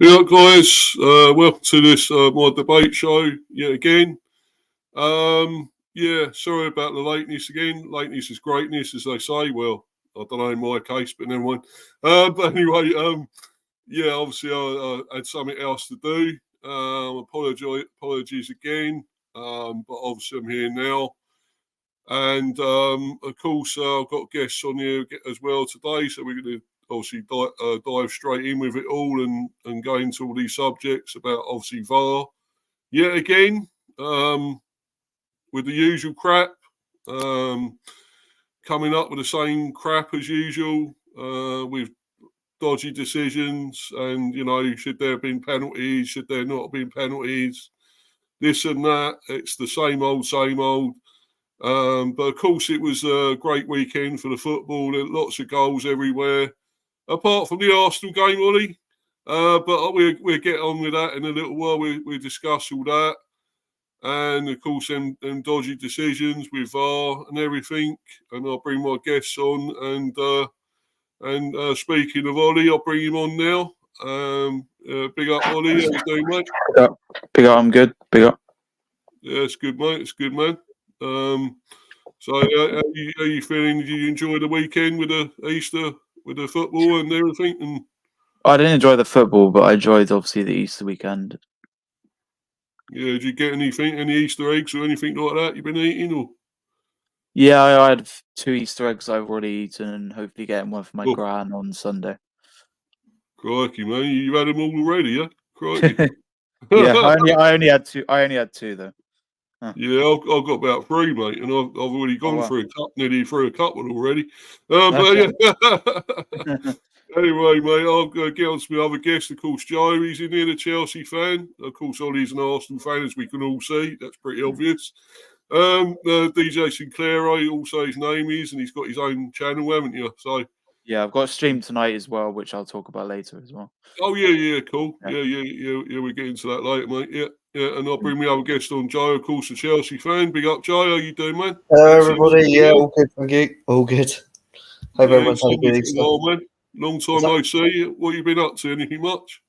Yeah, guys, welcome to this my debate show yet again. Sorry about the lateness again. Lateness is greatness, as they say. Well, I don't know in my case, but never mind. But anyway, obviously I had something else to do. Apologies again. But obviously I'm here now, and of course I've got guests on here as well today, so we're going to obviously dive straight in with it all and go into all these subjects about obviously VAR yet again, with the usual crap, coming up with the same crap as usual, with dodgy decisions and, should there have been penalties, should there not have been penalties, this and that. It's the same old, same old. But of course it was a great weekend for the football. There were lots of goals everywhere. Apart from the Arsenal game, Ollie. But we'll get on with that in a little while. We'll discuss all that. And, of course, them dodgy decisions with VAR and everything. And I'll bring my guests on. And speaking of Ollie, I'll bring him on now. Big up, Ollie. How you doing, mate? Big up, I'm good. Big up. Yeah, it's good, mate. It's good, man. So how you feeling? Did you enjoy the weekend with the Easter, with the football and everything? And I didn't enjoy the football, but I enjoyed obviously the Easter weekend. yeah, did you get any Easter eggs or anything like that you've been eating? Or Yeah, I had 2 Easter eggs I've already eaten, and hopefully getting one for my gran on Sunday. Crikey, man, you had them all already, yeah? Crikey. Yeah, I only had 2. I only had 2 though. Huh. Yeah, I've got about 3, mate, and I've already gone nearly through a couple already. But yeah. Anyway, mate, I'll get on to my other guest, of course, Joe. He's in here, a Chelsea fan. Of course, Ollie's an Arsenal fan, as we can all see. That's pretty obvious. DJ Sinclair, also his name is, and he's got his own channel, haven't you? So yeah, I've got a stream tonight as well, which I'll talk about later as well. Oh yeah, cool. Yeah. We'll get into that later, mate. Yeah, and I'll bring my other guest on, Joe, of course, a Chelsea fan. Big up, Joe. How you doing, man? Hello, everybody. Yeah, all good, thank you. All good. Hope everyone's had a good Easter. Man. Long time no see. What you been up to? Anything much?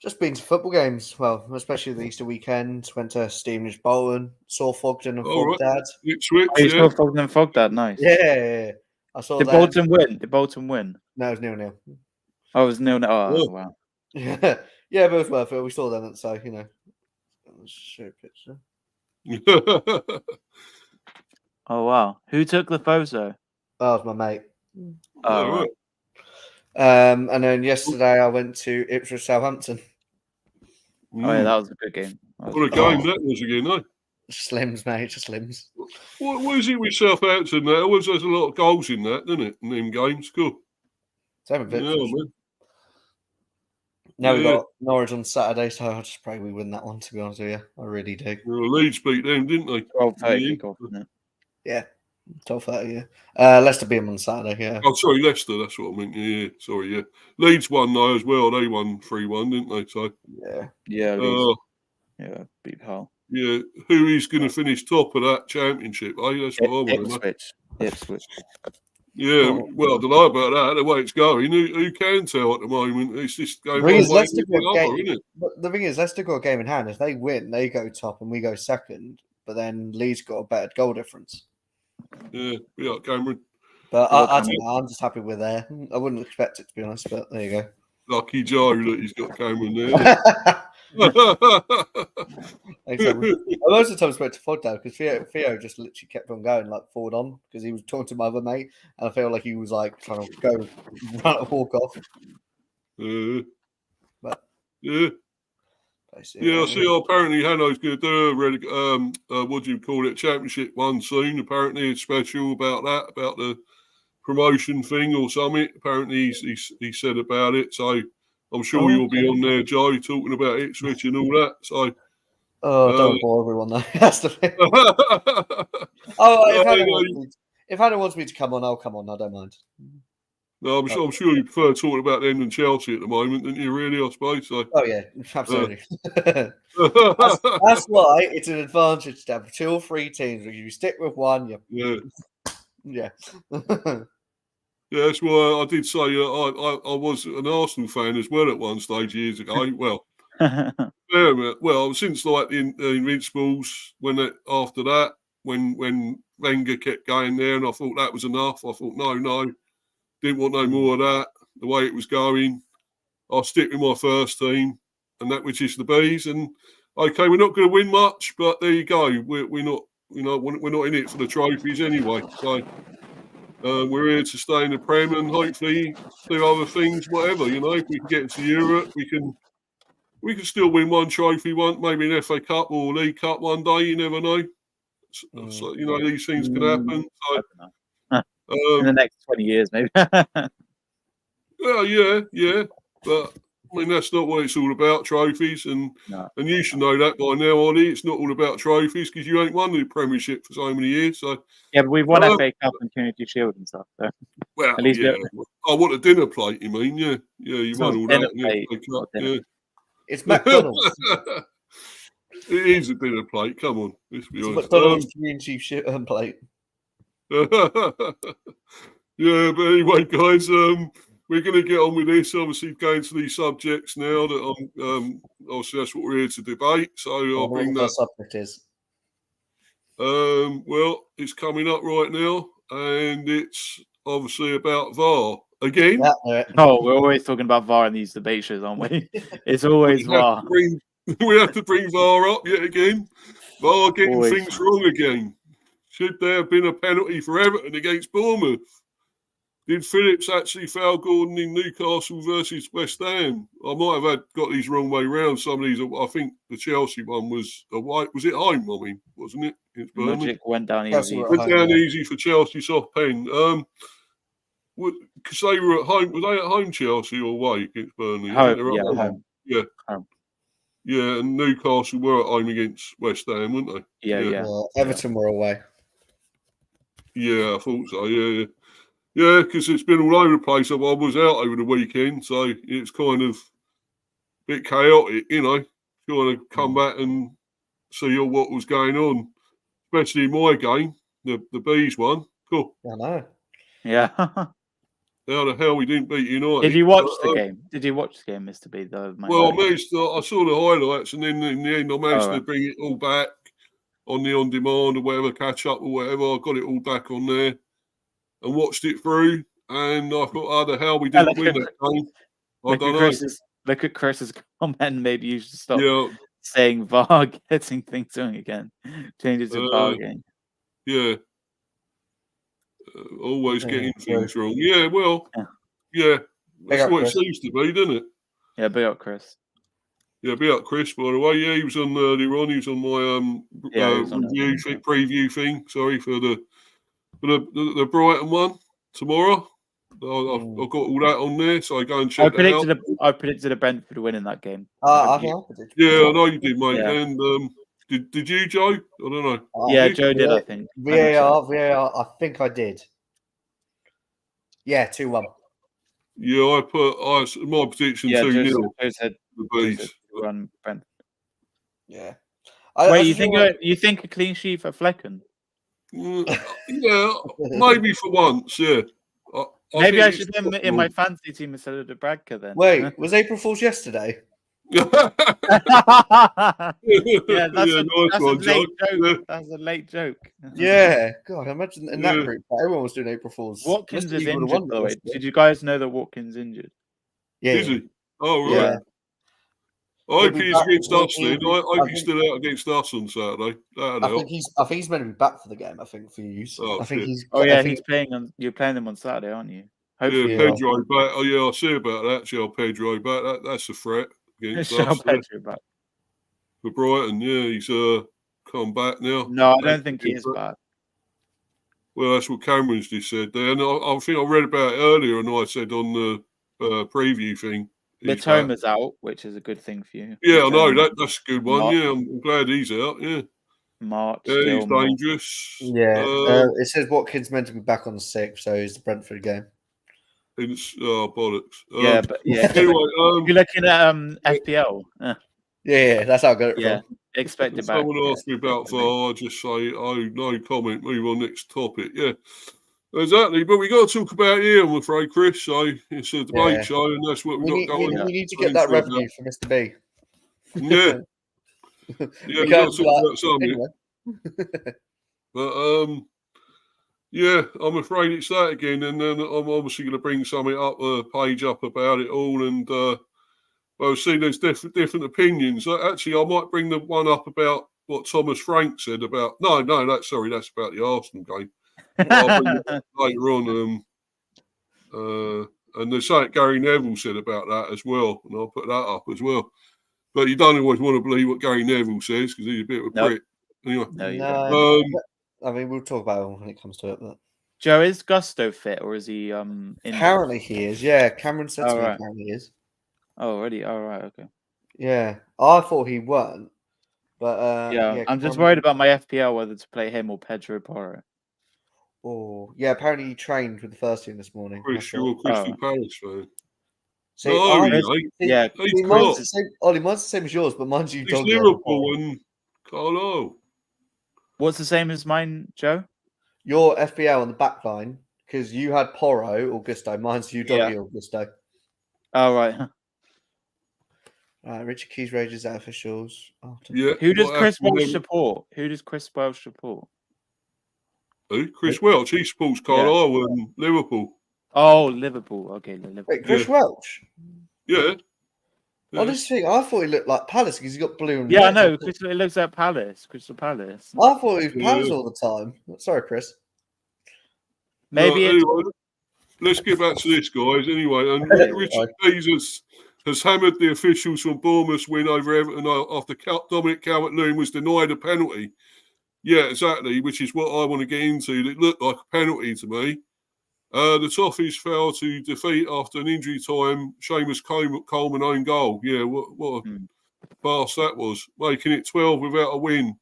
Just been to football games. Well, especially the Easter weekend. Went to Stevenage Bowling, saw Fogden and Fogdad. Ipswich, you saw Fogden and Fogdad, nice. Yeah. I saw Did Bolton win? No, it was 0-0. Oh, it was 0-0. Oh, wow. Yeah, but it was worth it. We saw them, so, It was a show picture. Oh, wow. Who took the photo? Oh, it was my mate. Oh, right. And then yesterday I went to Ipswich Southampton. Oh yeah, that was a good game. What a game that was again, eh? Slims, mate, just slims. What is it with Southampton now? Always there's a lot of goals in that, doesn't it? In them games, cool. Same with Ipswich. Now we've got Norwich on Saturday, so I just pray we win that one, to be honest with you. I really do. Well, Leeds beat them, didn't they? 12:30 kickoff, isn't it? Yeah. 12:30, yeah. Leicester beat them on Saturday, yeah. Oh, sorry, Leicester, that's what I meant. Yeah, sorry, yeah. Leeds won, though, as well. They won 3-1, didn't they? So, yeah. Yeah, beat Hull. Yeah, who is going to finish top of that championship, eh? That's what I want to know. Ipswich. Yeah, well, I don't know about that, the way it's going. Who can tell at the moment? It's just going one way to the other, isn't it? But the thing is, Leicester got a game in hand. If they win, they go top and we go second. But then Leeds got a better goal difference. Yeah, Cameron. But I don't know, I'm just happy we're there. I wouldn't expect it, to be honest, but there you go. Lucky Joe that he's got Cameron there. Most of the time I spoke to Fogdad because Theo just literally kept on going, like forward on, because he was talking to my other mate, and I feel like he was like trying to go run a walk off. But yeah. Yeah, I see. Apparently, Hanno's going to do what do you call it? Championship one soon. Apparently, it's special about that, about the promotion thing or something. Apparently, he said about it. So I'm sure you'll be on there, Joe, talking about Ipswich and all that. So, don't bore everyone though. That's the thing. If Hannah wants me to come on, I'll come on. I don't mind. No, I'm sure you prefer talking about them than Chelsea at the moment, don't you? Really, I suppose. So. Oh yeah, absolutely. That's why it's an advantage to have 2 or 3 teams. If you stick with one, yeah. Yeah, Yeah, that's why I did say I was an Arsenal fan as well at one stage years ago. Well, well, since like the Invincibles, after that, when Wenger kept going there, and I thought that was enough. I thought no, didn't want no more of that. The way it was going, I'll stick with my first team, and that which is the Bees. And okay, we're not going to win much, but there you go. We're not, we're not in it for the trophies anyway. So we're here to stay in the Prem and hopefully do other things, whatever. If we can get into Europe, we can still win one trophy, maybe an FA Cup or League Cup one day. You never know. So these things can happen. So, in the next 20 years, maybe. Well, yeah, but I mean that's not what it's all about, trophies, and you should know that by now, Ollie. It's not all about trophies because you ain't won the Premiership for so many years. So yeah, but we've won FA Cup and Community Shield and stuff. So. Well, at least I want a dinner plate. You mean? Yeah, you won all that. Yeah. It's McDonald's. It is a dinner plate. Come on, let's be honest. McDonald's Community Shield plate. Yeah, but anyway, guys, we're going to get on with this. Obviously, going to these subjects now. That obviously that's what we're here to debate. So I'll bring that. Subject is. Well, it's coming up right now, and it's obviously about VAR again. Yeah. Oh, we're always talking about VAR in these debate shows, aren't we? It's always VAR. We have to bring VAR up yet again. VAR getting things wrong again. Should there have been a penalty for Everton against Bournemouth? Did Phillips actually foul Gordon in Newcastle versus West Ham? I might have got these wrong way round. Some of these, I think the Chelsea one was away. Was it home? I mean, wasn't it? Logic went down easy. Went down easy for Chelsea soft pen. Because they were at home. Were they at home, Chelsea, or away against Burnley? Home. Yeah. Home. Yeah, and Newcastle were at home against West Ham, weren't they? Yeah. Everton were away. Yeah, I thought so. Yeah. Yeah, because it's been all over the place. I was out over the weekend, so it's kind of a bit chaotic, Trying to come back and see what was going on, especially in my game, the Bees one. Cool. I know. Yeah. How the hell we didn't beat United? Did you watch the game? Did you watch the game, Mr. B? I saw the highlights, and then in the end, I managed to bring it all back on the on-demand or whatever, catch up or whatever. I got it all back on there and watched it through, and I thought, how the hell we didn't win that game? I don't know. Look at Chris's comment. Maybe you should stop saying VAR getting things wrong again. Change it to VAR again. Yeah. Always getting things wrong. Yeah, well, yeah. That's what it seems to be, doesn't it? Yeah, big up, Chris. Yeah, big up, Chris, by the way. Yeah, he was on earlier on. He was on my preview thing. Sorry for the Brighton one tomorrow. I've got all that on there, so I go and check that out. I predicted a Brentford win in that game. I know you did, mate. Yeah. And did you, Joe? I don't know. Yeah, Joe did, I think. VAR, I think I did. Yeah, 2-1. Yeah, my prediction 2-0. The Bees. Yeah. Wait, you think a clean sheet for Flecken? Yeah, maybe for once. Yeah. Maybe I should have him in my fantasy team instead of the Bradker then. Wait, was April Fool's yesterday? Yeah, that's a late joke. That's a late joke. Yeah, God, imagine in that group, everyone was doing April Fools. Watkins is injured, by the way. Did you guys know that Watkins injured? Yeah. Is he? Oh, right. Yeah. I hope he's against us then. I hope he's still out against us on Saturday. I think he's meant to be back for the game. I think for you. So I think he's. He's playing. You're playing them on Saturday, aren't you? Hopefully, Pedro back. Oh yeah, I see about that. João Pedro back. That's a threat against us. Pedro back for Brighton. Yeah, he's come back now. No, I don't think he is back. Well, that's what Cameron's just said there, and I think I read about it earlier, and I said on the preview thing. Mitoma's out, which is a good thing for you. Yeah, I know that's a good one. March. Yeah, I'm glad he's out. Yeah, March. Yeah, he's dangerous. Yeah, it says Watkins meant to be back on the 6th, so it's the Brentford game. It's bollocks. Yeah, but anyway, you're looking at FPL. Yeah, that's how I got it. Yeah, expect it back. Someone asked me about VAR. I just say, no comment. Move on next topic. Yeah. Exactly, but we got to talk about it here, I'm afraid, Chris. So it's a debate show, and that's what we got need, going. we need to get that revenue for Mr. B. Yeah, we we got to talk about something. Anyway. But yeah, I'm afraid it's that again, and then I'm obviously going to bring something up, a page up about it all, and I've seen there's different opinions. Actually, I might bring the one up about what Thomas Frank said about. No, that's about the Arsenal game. I'll bring it up later on. And there's something Gary Neville said about that as well, and I'll put that up as well. But you don't always want to believe what Gary Neville says because he's a bit of a prick. Anyway, I mean, we'll talk about it when it comes to it. But Joe, is Gusto fit or is he injured? Apparently he is. Yeah, Cameron said to me apparently he is. Oh, already. Oh, right. Okay. Yeah, I thought he weren't, but yeah, I'm just worried about my FPL whether to play him or Pedro Porro. Oh, yeah. Apparently he trained with the first team this morning. Crystal Palace fan. See, Ollie, mine's the same as yours, but mine's you. It's Liverpool and Carlo. What's the same as mine, Joe? Your FPL on the back line, because you had Porro or Gusto. Mine's you, Doggy or Gusto. Oh, right. Richard Keys Rages out officials. Who does Chris Welch support? Who? Chris Welch. He supports Carlisle and Liverpool. Oh, Liverpool. Okay, Liverpool. Wait, Chris Welch? Yeah. Honestly, I thought he looked like Palace because he's got blue and red. Yeah, I know. It looks like Crystal Palace. I thought he was Palace all the time. Sorry, Chris. Maybe let's get back to this, guys. Anyway, and Richard Keys has hammered the officials from Bournemouth's win over Everton after Dominic Calvert-Lewin was denied a penalty. Yeah, exactly, which is what I want to get into. It looked like a penalty to me. The Toffees fell to defeat after an injury time. Seamus Coleman own goal. Yeah, what a pass that was, making it 12 without a win.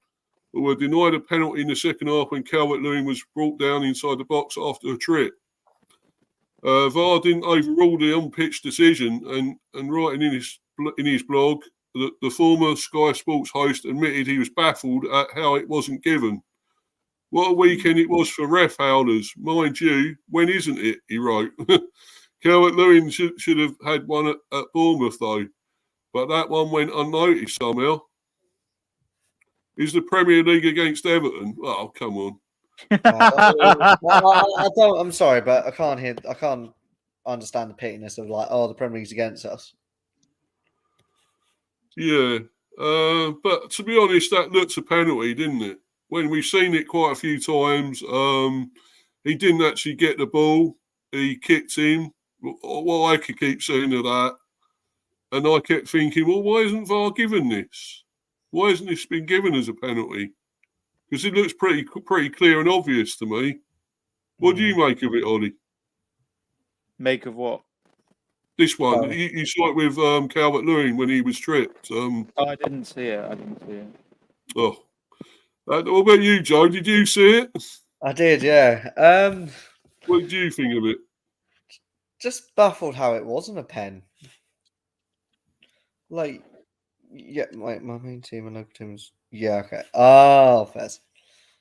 But were denied a penalty in the second half when Calvert-Lewin was brought down inside the box after a trip. VAR didn't overrule the on-pitch decision, and writing in his blog, the former Sky Sports host admitted he was baffled at how it wasn't given. What a weekend it was for ref howlers. Mind you, when isn't it, he wrote. Calvert-Lewin should have had one at Bournemouth, though. But that one went unnoticed somehow. Is the Premier League against Everton? Oh, come on. I don't. I'm sorry, but I can't understand the pittiness of the Premier League's against us. Yeah, but to be honest, that looked a penalty, didn't it? When we've seen it quite a few times, he didn't actually get the ball. He kicked him. Well, I could keep saying of that, and I kept thinking, well, why isn't VAR given this? Why hasn't this been given as a penalty? Because it looks pretty clear and obvious to me. What do you make of it, Ollie? Make of what? This one. You saw it with Calvert-Lewin when he was tripped. I didn't see it. Oh. What about you, Joe? Did you see it? I did, yeah. What did you think of it? Just baffled how it wasn't a pen. My main team and local teams. Yeah, okay. Oh, Fez.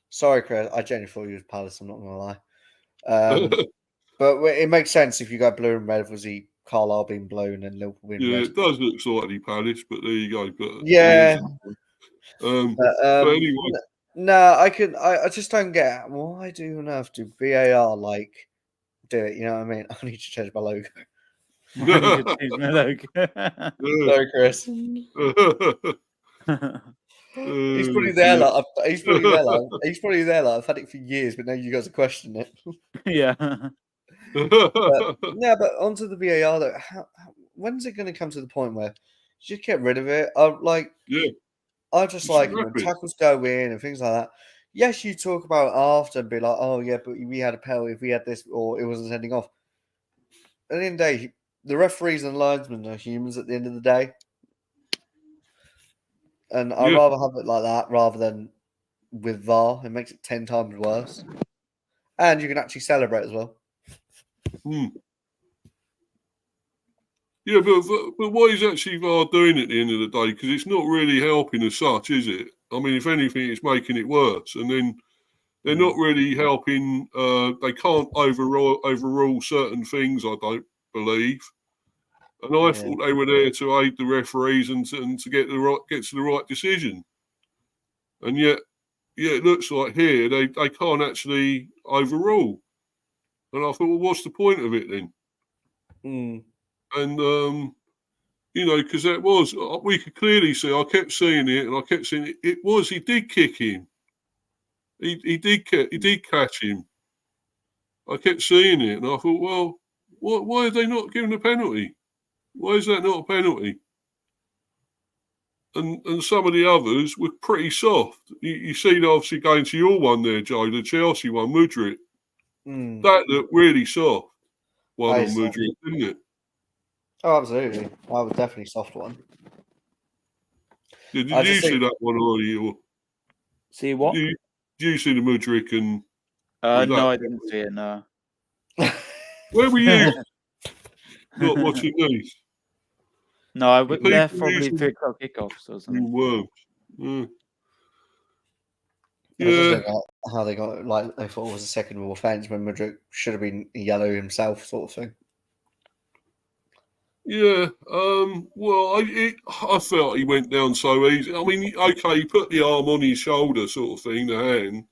Sorry, Chris. I genuinely thought you was Palace. I'm not gonna lie. But it makes sense if you go blue and red. Obviously, Carlisle being blue and Liverpool being red. It does look slightly Palace, but there you go. But but anyway. No, I just don't get why do you have to VAR do it? You know what I mean? I need to change my logo. Sorry, Chris. He's probably there. He's probably there. I've had it for years, but now you guys are questioning it. Yeah. But onto the VAR though. When's it going to come to the point where you just get rid of it? I just when tackles go in and things like that. Yes, you talk about it after and be like, oh yeah, but we had a penalty if we had this, or it wasn't sending off. At the end of the day, the referees and linesmen are humans at the end of the day. And I'd rather have it like that rather than with VAR. It makes it 10 times worse. And you can actually celebrate as well. Yeah, but what is actually VAR doing at the end of the day? Because it's not really helping as such, is it? I mean, if anything, it's making it worse. And then They're not really helping. They can't overrule certain things, I don't believe. And I thought they were there to aid the referees and to get to the right decision. And yet, it looks like here they can't actually overrule. And I thought, well, what's the point of it then? And because that was, we could clearly see. I kept seeing it, and I kept seeing it. It was, he did kick him. He did catch him. I kept seeing it, and I thought, well, why are they not giving a penalty? Why is that not a penalty? And some of the others were pretty soft. You see, obviously going to your one there, Joe, the Chelsea one, Mudryk. That looked really soft. One on Mudryk, didn't it? Oh, absolutely. I would definitely soft one. Yeah, did you see that one, or you? See what? Did you see the Mudryk and? No, I didn't see it. No. Where were you? Not watching these. No, I went there probably 3 o'clock kickoffs or something. Yeah. I just look at how they got, like, they thought it was a secondary offence when Mudryk should have been yellow himself, sort of thing. Yeah. Well, I felt he went down so easy. I mean, okay, he put the arm on his shoulder, sort of thing, the hand.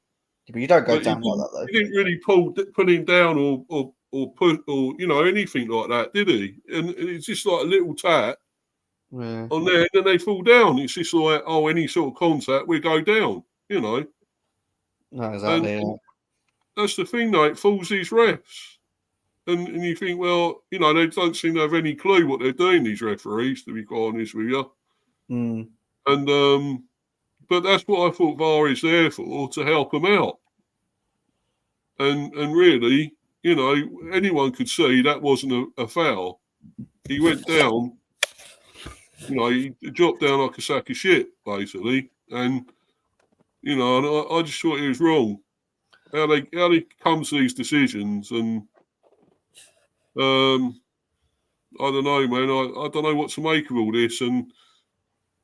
Yeah, but you don't go down like that, though. He didn't really put him down or put or anything like that, did he? And it's just like a little tap on there, and then they fall down. It's just like, any sort of contact, we go down. No, exactly. And that's the thing, though. It fools these refs. And you think, well, they don't seem to have any clue what they're doing, these referees, to be quite honest with you. And but that's what I thought VAR is there for, to help them out. And really, anyone could see that wasn't a foul. He went down, he dropped down like a sack of shit, basically. And, and I just thought he was wrong. How they come to these decisions, and I don't know, man. I don't know what to make of all this. And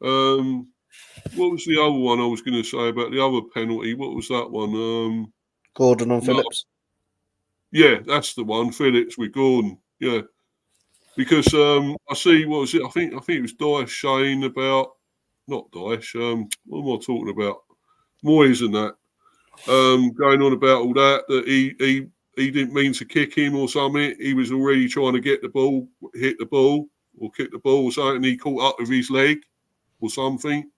what was the other one I was going to say about the other penalty? What was that one? Gordon on Phillips. Yeah, that's the one. Phillips with Gordon. Yeah, because I see, what was it? I think it was Dyche saying about, not Dyche. What am I talking about? Moyes and that. Going on about all that he didn't mean to kick him or something. He was already trying to get the ball, hit the ball, or kick the ball or something, and he caught up with his leg or something.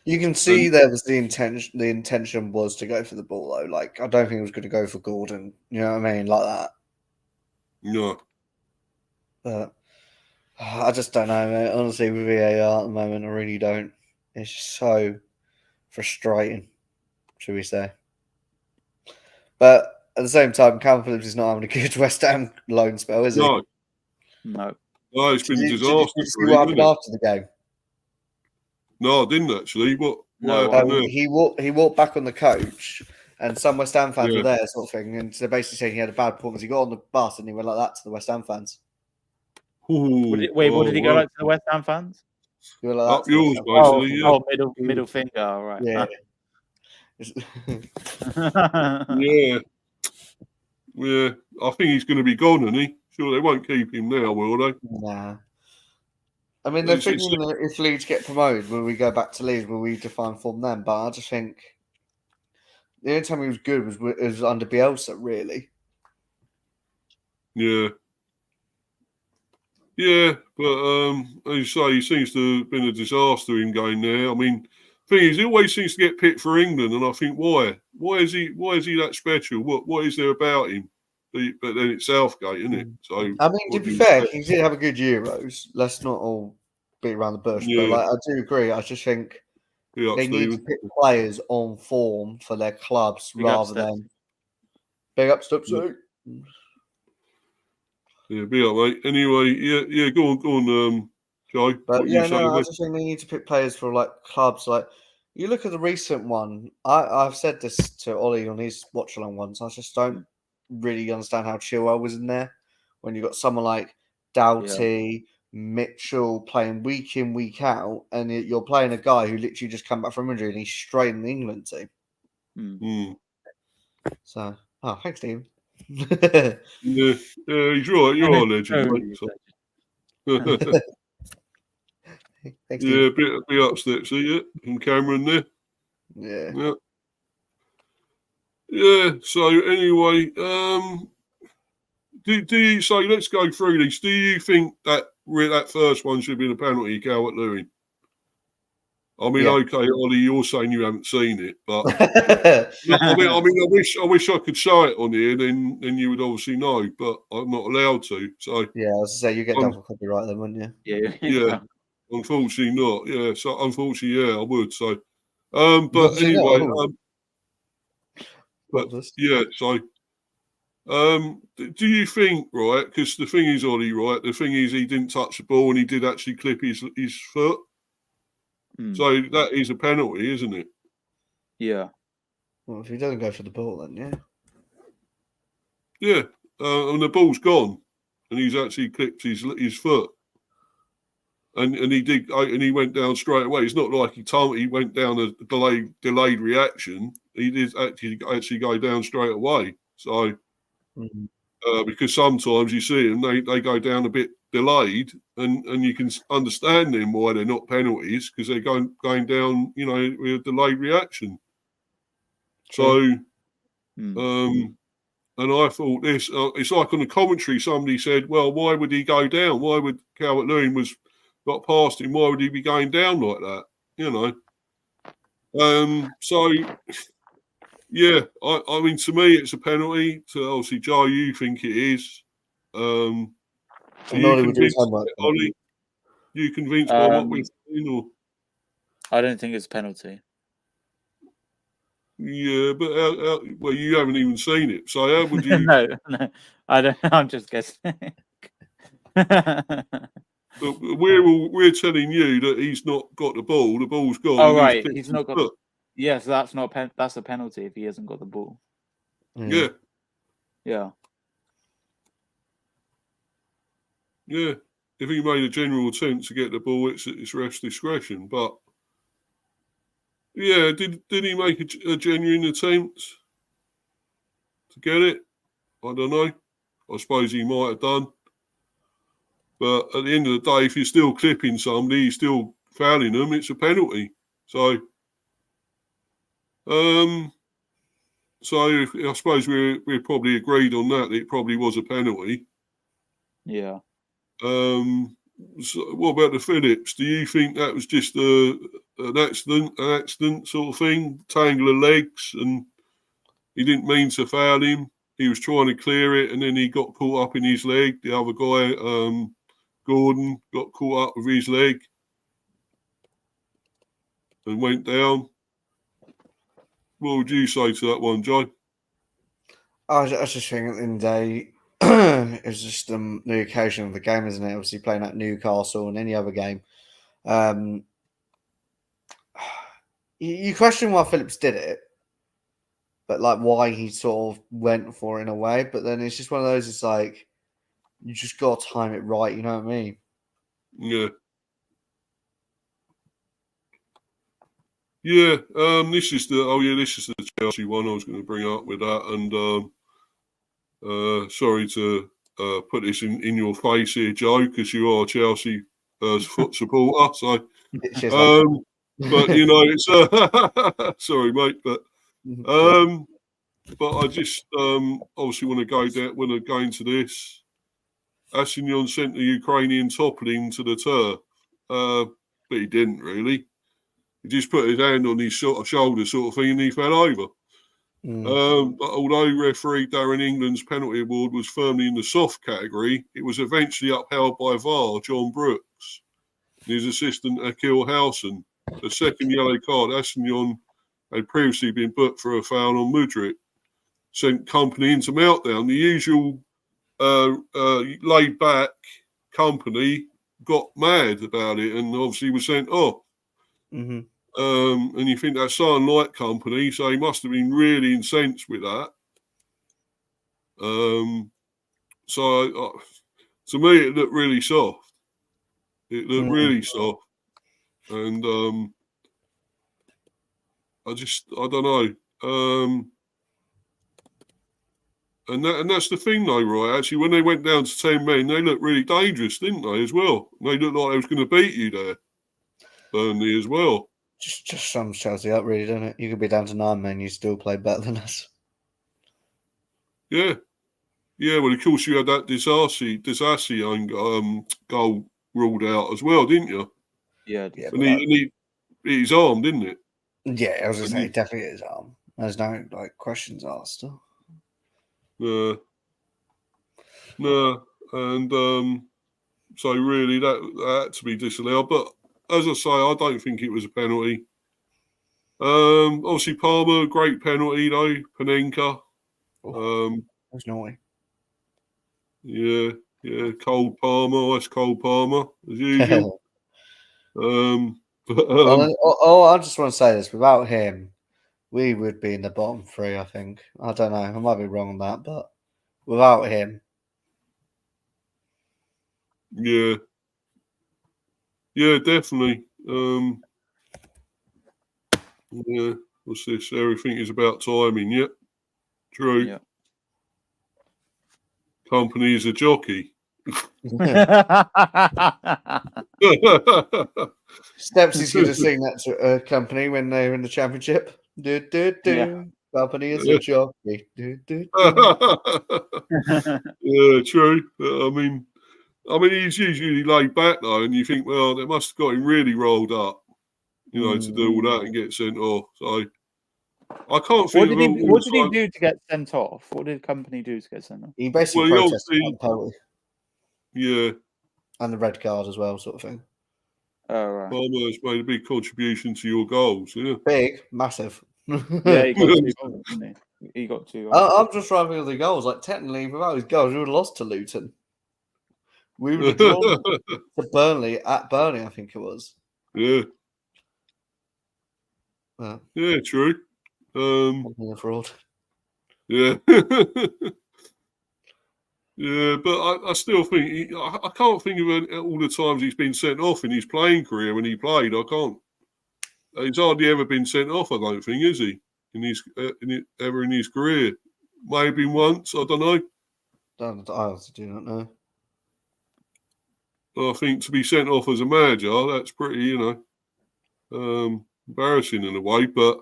You can see there was the intention. The intention was to go for the ball, though. Like, I don't think it was going to go for Gordon. You know what I mean? Like that. No. But I just don't know, mate. Honestly, with VAR at the moment, I really don't. It's just so frustrating, should we say. But at the same time, Calvin Phillips is not having a good West Ham loan spell, is he? No. Oh, it's been a disaster. Did you see what happened after the game? No, I didn't actually. What happened there? He walked back on the coach, and some West Ham fans were there, sort of thing. And they're basically saying he had a bad performance. He got on the bus and he went like that to the West Ham fans. What did he go like to the West Ham fans? He went like that up yours, basically. Middle finger, all right. Yeah. Yeah. I think he's going to be gone, isn't he? Sure, they won't keep him now, will they? Nah. I mean, they're thinking that if Leeds get promoted, will we go back to Leeds? Will we define form then? But I just think the only time he was good was under Bielsa, really. Yeah. Yeah, but as you say, he seems to have been a disaster in going there. I mean, the thing is, he always seems to get picked for England, and I think, why? Why is he that special? What is there about him? But then it's Southgate, isn't it? So I mean, to be fair, he did have a good Euros. Let's not all beat around the bush. Yeah. But I do agree. I just think they need to pick players on form for their clubs rather than big up Stubbs. Yeah, be up, mate. Anyway, yeah, go on, Joe. But I just think they need to pick players for like clubs. Like, you look at the recent one. I've said this to Ollie on his watch along ones. I just don't really understand how Chilwell was in there when you got someone like Doughty, Mitchell playing week in, week out, and you're playing a guy who literally just come back from injury and he's straight in the England team. So, thanks, Steve. yeah, he's right. You are a legend, mate. So. Thanks, Yeah, Steve. be upset, see you from Cameron there. Yeah. Yeah. So anyway, do you say let's go through these? Do you think that that first one should have been a penalty, Calvert-Lewin? I mean, okay, Ollie, you're saying you haven't seen it, but I wish I could say it on here, then you would obviously know, but I'm not allowed to. So yeah, I was to say you get done for copyright then, wouldn't you? Yeah. Unfortunately not. Yeah, so unfortunately, I would. So, but anyway, but yeah, so. Do you think, right? Because the thing is, Ollie, right? The thing is, he didn't touch the ball and he did actually clip his foot. So that is a penalty, isn't it? Yeah. Well, if he doesn't go for the ball, then yeah. Yeah, and the ball's gone, and he's actually clipped his foot, and he did, and he went down straight away. It's not like he went down a delayed reaction. He did actually go down straight away. So. Because sometimes you see them, they go down a bit delayed, and you can understand them why they're not penalties because they're going down, with a delayed reaction. True. So, and I thought this, it's like on the commentary, somebody said, well, why would he go down? Why would Calvert-Lewin got past him? Why would he be going down like that? So. Yeah, I mean, to me, it's a penalty. To obviously, Joe, you think it is. Are you convinced, Ollie? You convinced by what we've seen, or? I don't think it's a penalty. Yeah, but well, you haven't even seen it, so how would you? No, I don't. I'm just guessing. But we're telling you that he's not got the ball. The ball's gone. Oh and right, he's not got. Yes, yeah, so that's not that's a penalty if he hasn't got the ball. Yeah. Yeah. Yeah. If he made a general attempt to get the ball, it's ref's discretion. But yeah, did he make a genuine attempt to get it? I don't know. I suppose he might have done. But at the end of the day, if you're still clipping somebody, you're still fouling them, it's a penalty. So, I suppose we're probably agreed on that it probably was a penalty. Yeah. So what about the Phillips? Do you think that was just an accident sort of thing, tangle of legs, and he didn't mean to foul him? He was trying to clear it, and then he got caught up in his leg. The other guy, Gordon, got caught up with his leg and went down. What would you say to that one, Joe? I was just thinking at the end of the day, it was just the occasion of the game, isn't it? Obviously playing at Newcastle and any other game. You question why Phillips did it, but like why he sort of went for it in a way. But then it's just one of those, it's like, you just got to time it right, you know what I mean? Yeah. Yeah, this is the Chelsea one I was going to bring up with that, and sorry to put this in your face here, Joe, because you are a Chelsea supporter. So, but it's sorry, mate, but I just obviously want to go into this. Assignon sent the Ukrainian toppling to the turf, but he didn't really. He just put his hand on his shoulder sort of thing and he fell over. But although referee Darren England's penalty award was firmly in the soft category, it was eventually upheld by VAR John Brooks and his assistant Akil Howson. The second yellow card, Assignon had previously been booked for a foul on Mudryk, sent company into meltdown. The usual laid-back company got mad about it and obviously was sent off. And you think that's Southern Light Company, so he must have been really incensed with that. So to me, it looked really soft. It looked really soft, and I don't know. And that's the thing, though, right? Actually, when they went down to 10 men, they looked really dangerous, didn't they, as well? They looked like they was going to beat you there, Burnley, as well. Just sums Chelsea up, really, doesn't it? You could be down to 9 men, you still play better than us. Yeah. Yeah, well, of course, you had that Disassi own goal ruled out as well, didn't you? Yeah. And he hit his arm, didn't it? Yeah, I was going to say, definitely his arm. There's no questions asked. No, and so really that had to be disallowed. But as I say, I don't think it was a penalty. Obviously Palmer, great penalty though. Panenka. That's naughty. Yeah, cold Palmer. That's cold Palmer as usual. I just want to say this: without him, we would be in the bottom 3. I think. I don't know. I might be wrong on that, but without him, yeah, definitely. Yeah, what's this? Everything is about timing. Yep, true. Yeah. Company is a jockey. Stepsy's going to sing that to a company when they're in the championship. Yeah. Company is a jockey. Yeah, true. I mean, he's usually laid back though, and you think, well, they must have got him really rolled up, to do all that and get sent off. So I can't think. What did he do to get sent off? What did company do to get sent off? He basically protested the penalty. Yeah. And the red card as well, sort of thing. Oh, right. Palmer's made a big contribution to your goals, yeah. Big, massive. Yeah, he got 2 goals, didn't he? He got 2 goals. I'm just trying to think of the goals. Like, technically, without his goals, we would have lost to Luton. We would have drawn to Burnley at Burnley, I think it was. Yeah. Yeah, yeah, true. Fraud. Yeah. Yeah, but I still think I can't think of all the times he's been sent off in his playing career when he played. I can't. He's hardly ever been sent off. I don't think, is he? In his career, maybe once. I don't know. I do not know. I think to be sent off as a manager, that's pretty, embarrassing in a way. But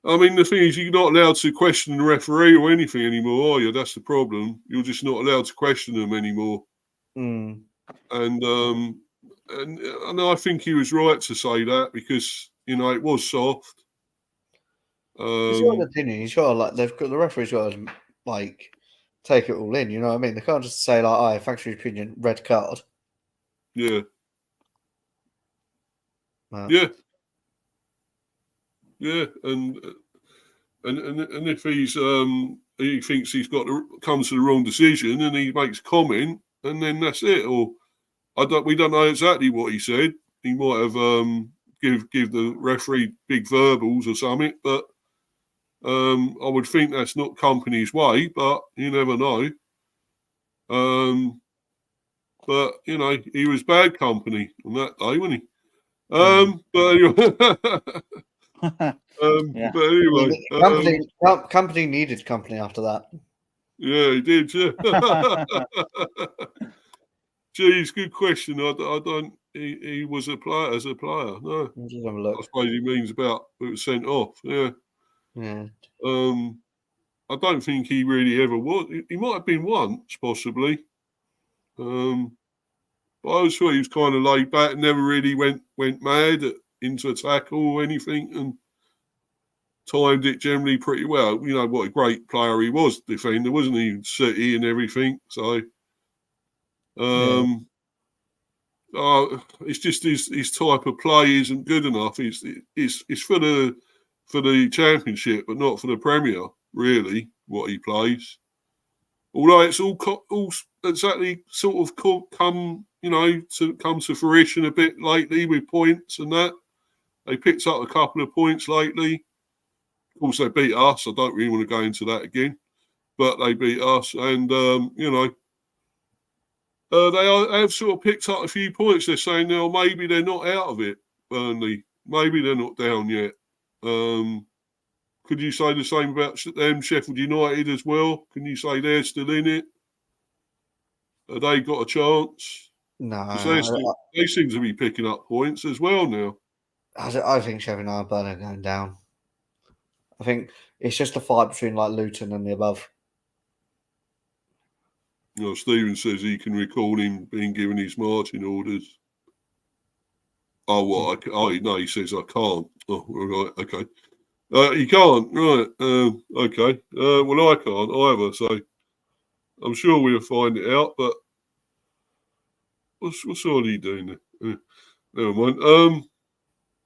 I mean, the thing is, you're not allowed to question the referee or anything anymore, are you? That's the problem. You're just not allowed to question them anymore. Mm. And I think he was right to say that because it was soft. He's got an opinion. He's got the referee's got to take it all in. You know what I mean? They can't just say thanks for your opinion, red card. Yeah. Yeah. Yeah, and if he thinks he's comes to the wrong decision and he makes a comment and then that's it, or we don't know exactly what he said. He might have give the referee big verbals or something, but I would think that's not company's way, but you never know. But he was bad company on that day, wasn't he? But anyway. Yeah. But anyway, company needed company after that. Yeah, he did. Yeah. Geez, good question. I don't. He was a player as a player. No, I suppose he means about it was sent off. Yeah. Yeah. I don't think he really ever was. He might have been once, possibly. But I always thought he was kind of laid back, never really went mad into a tackle or anything, and timed it generally pretty well. What a great player he was, defender, wasn't he? City and everything. So, it's just his type of play isn't good enough. It's for the Championship, but not for the Premier. Really, what he plays. Although it's all exactly sort of come to fruition a bit lately with points and that. They picked up a couple of points lately. Of course, they beat us. I don't really want to go into that again, but they beat us, and they have sort of picked up a few points. They're saying now maybe they're not out of it, Burnley. Maybe they're not down yet. could you say the same about them, Sheffield United as well? Can you say they're still in it? Have they got a chance? No, they seem to be picking up points as well now. I think Sheffield United are going down. I think it's just a fight between like Luton and the above. Stephen says he can recall him being given his marching orders. Oh, what? No, he says I can't. Oh, right, okay. He can't, right? Okay. Well, I can't either, so I'm sure we'll find it out. But what's all he doing there? Never mind.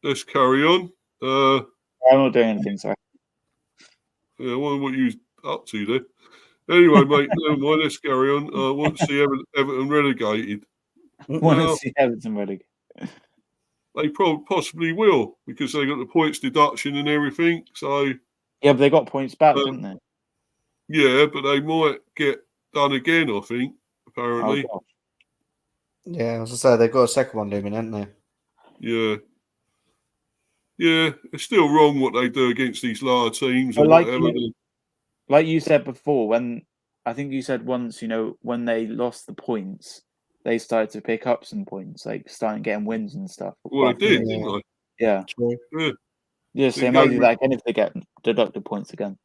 Let's carry on. I'm not doing anything, sorry. Yeah, what are you up to there? Anyway, mate, never mind. Let's carry on. I want to see Everton relegated. Want to see Everton relegated? They possibly will because they got the points deduction and everything. So yeah, but they got points back, didn't they? Yeah, but they might get done again. I think apparently. Oh, yeah, as I say, they've got a second one looming, haven't they? Yeah. Yeah, it's still wrong what they do against these lower teams or whatever. Like you said before, when I think you said once, when they lost the points, they started to pick up some points, like starting getting wins and stuff. Well, they did, didn't they? Yeah. Yeah. Yeah, so they might do that again if they get deducted points again.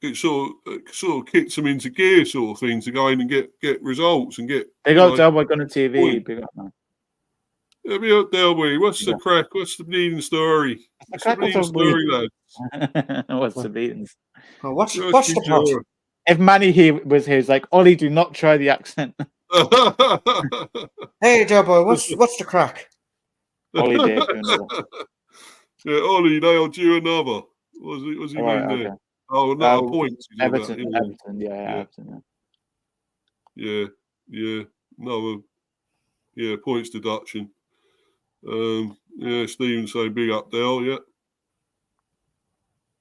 It sort of kicks them into gear, sort of thing, to go in and get results and get. They got Delboy on the TV. Big up, man. Yeah, be up, Delboy. What's the crack? What's the bleeding story? What's the bleeding story, lads? What's the beatings? What's the plot? If Manny was here, he's like, Ollie, do not try the accent. Hey, Delboy, what's the crack? Ollie did. Yeah, Ollie nailed you another. What was he mean there? Okay. Oh, no, points. Everton, Yeah. No, yeah, points deduction. Yeah, Stephen saying big up, Dale. Yeah.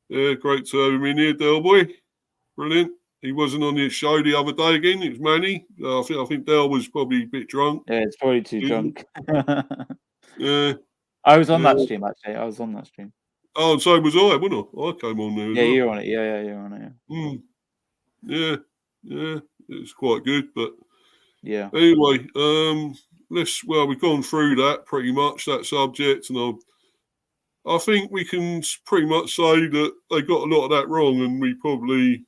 Yeah, great to have him in here, Dale boy. Brilliant. He wasn't on the show the other day again. It was Manny. I think Dale was probably a bit drunk. Yeah, it's probably too drunk. Yeah. I was on that stream, actually. I was on that stream. Oh, and so was I, wasn't I? I came on there. Yeah, you're on it. Yeah, you're on it. Yeah. Yeah. It's quite good, but yeah. Anyway, we've gone through that pretty much, that subject, and I think we can pretty much say that they got a lot of that wrong, and we probably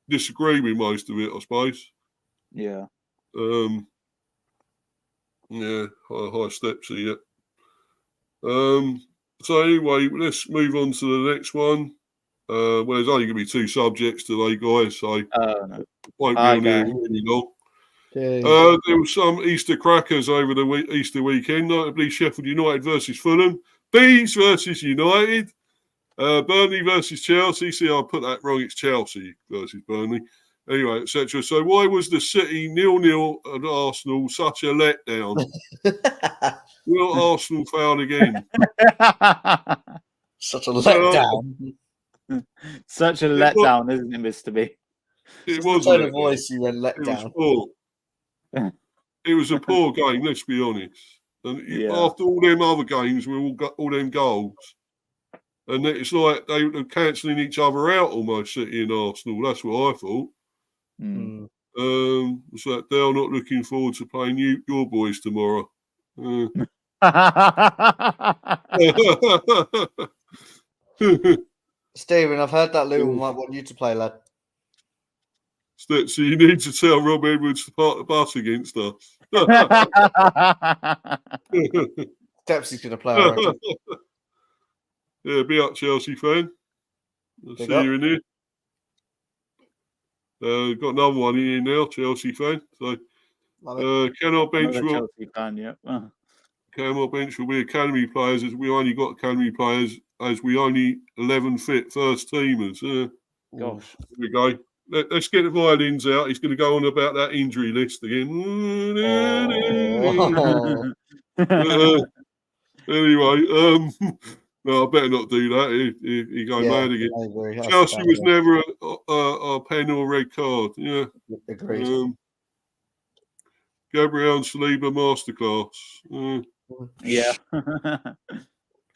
disagree with most of it, I suppose. Yeah. Yeah, high steps here. So anyway, let's move on to the next one. Well, there's only going to be 2 subjects today, guys, so no. won't be on here really long. There were some Easter crackers over the Easter weekend, notably Sheffield United versus Fulham, Bees versus United, Burnley versus Chelsea. See, I put that wrong. It's Chelsea versus Burnley. Anyway, etc. So why was the City 0-0 at Arsenal such a letdown? Will Arsenal fail again? Such a letdown. Such a letdown, isn't it, Mr. B? It was the tone of voice you went let down. It was a poor game, let's be honest. And after all them other games with all them goals, and it's like they were cancelling each other out almost, City and Arsenal. That's what I thought. So they're not looking forward to playing your boys tomorrow. Stephen, I've heard that Luton might want you to play, lad. So you need to tell Rob Edwards to park the bus against us. Dempsey's going to play, I reckon. Yeah, be up, Chelsea fan. I'll see you in here. Got another one in here now, Chelsea fan. So, can our bench Chelsea fan, yeah. Can our bench will be academy players, as we only got academy players, as we only 11 fit first teamers. Gosh. Here we go. Let's get the violins out. He's going to go on about that injury list again. Anyway, no, I better not do that. He go mad again. Chelsea was never a pen or red card. Yeah. Agreed. Gabriel and Saliba masterclass. Yeah.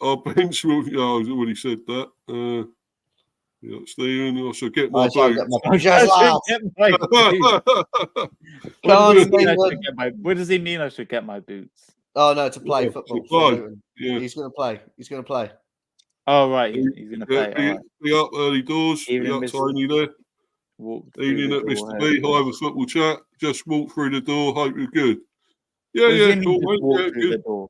our bench will. Oh, I've already said that. Yeah, Stephen, I shall get my boots. What does he mean? I should get my boots. Oh no, to play football. To play. Yeah. He's going to play. He's going to play. Oh right, he's going to play. Be up early doors. Be up Tony there. Evening at Mr. B. Hive Football Chat. Just walk through the door. Hope you're good. Yeah, cool. Walk through the door.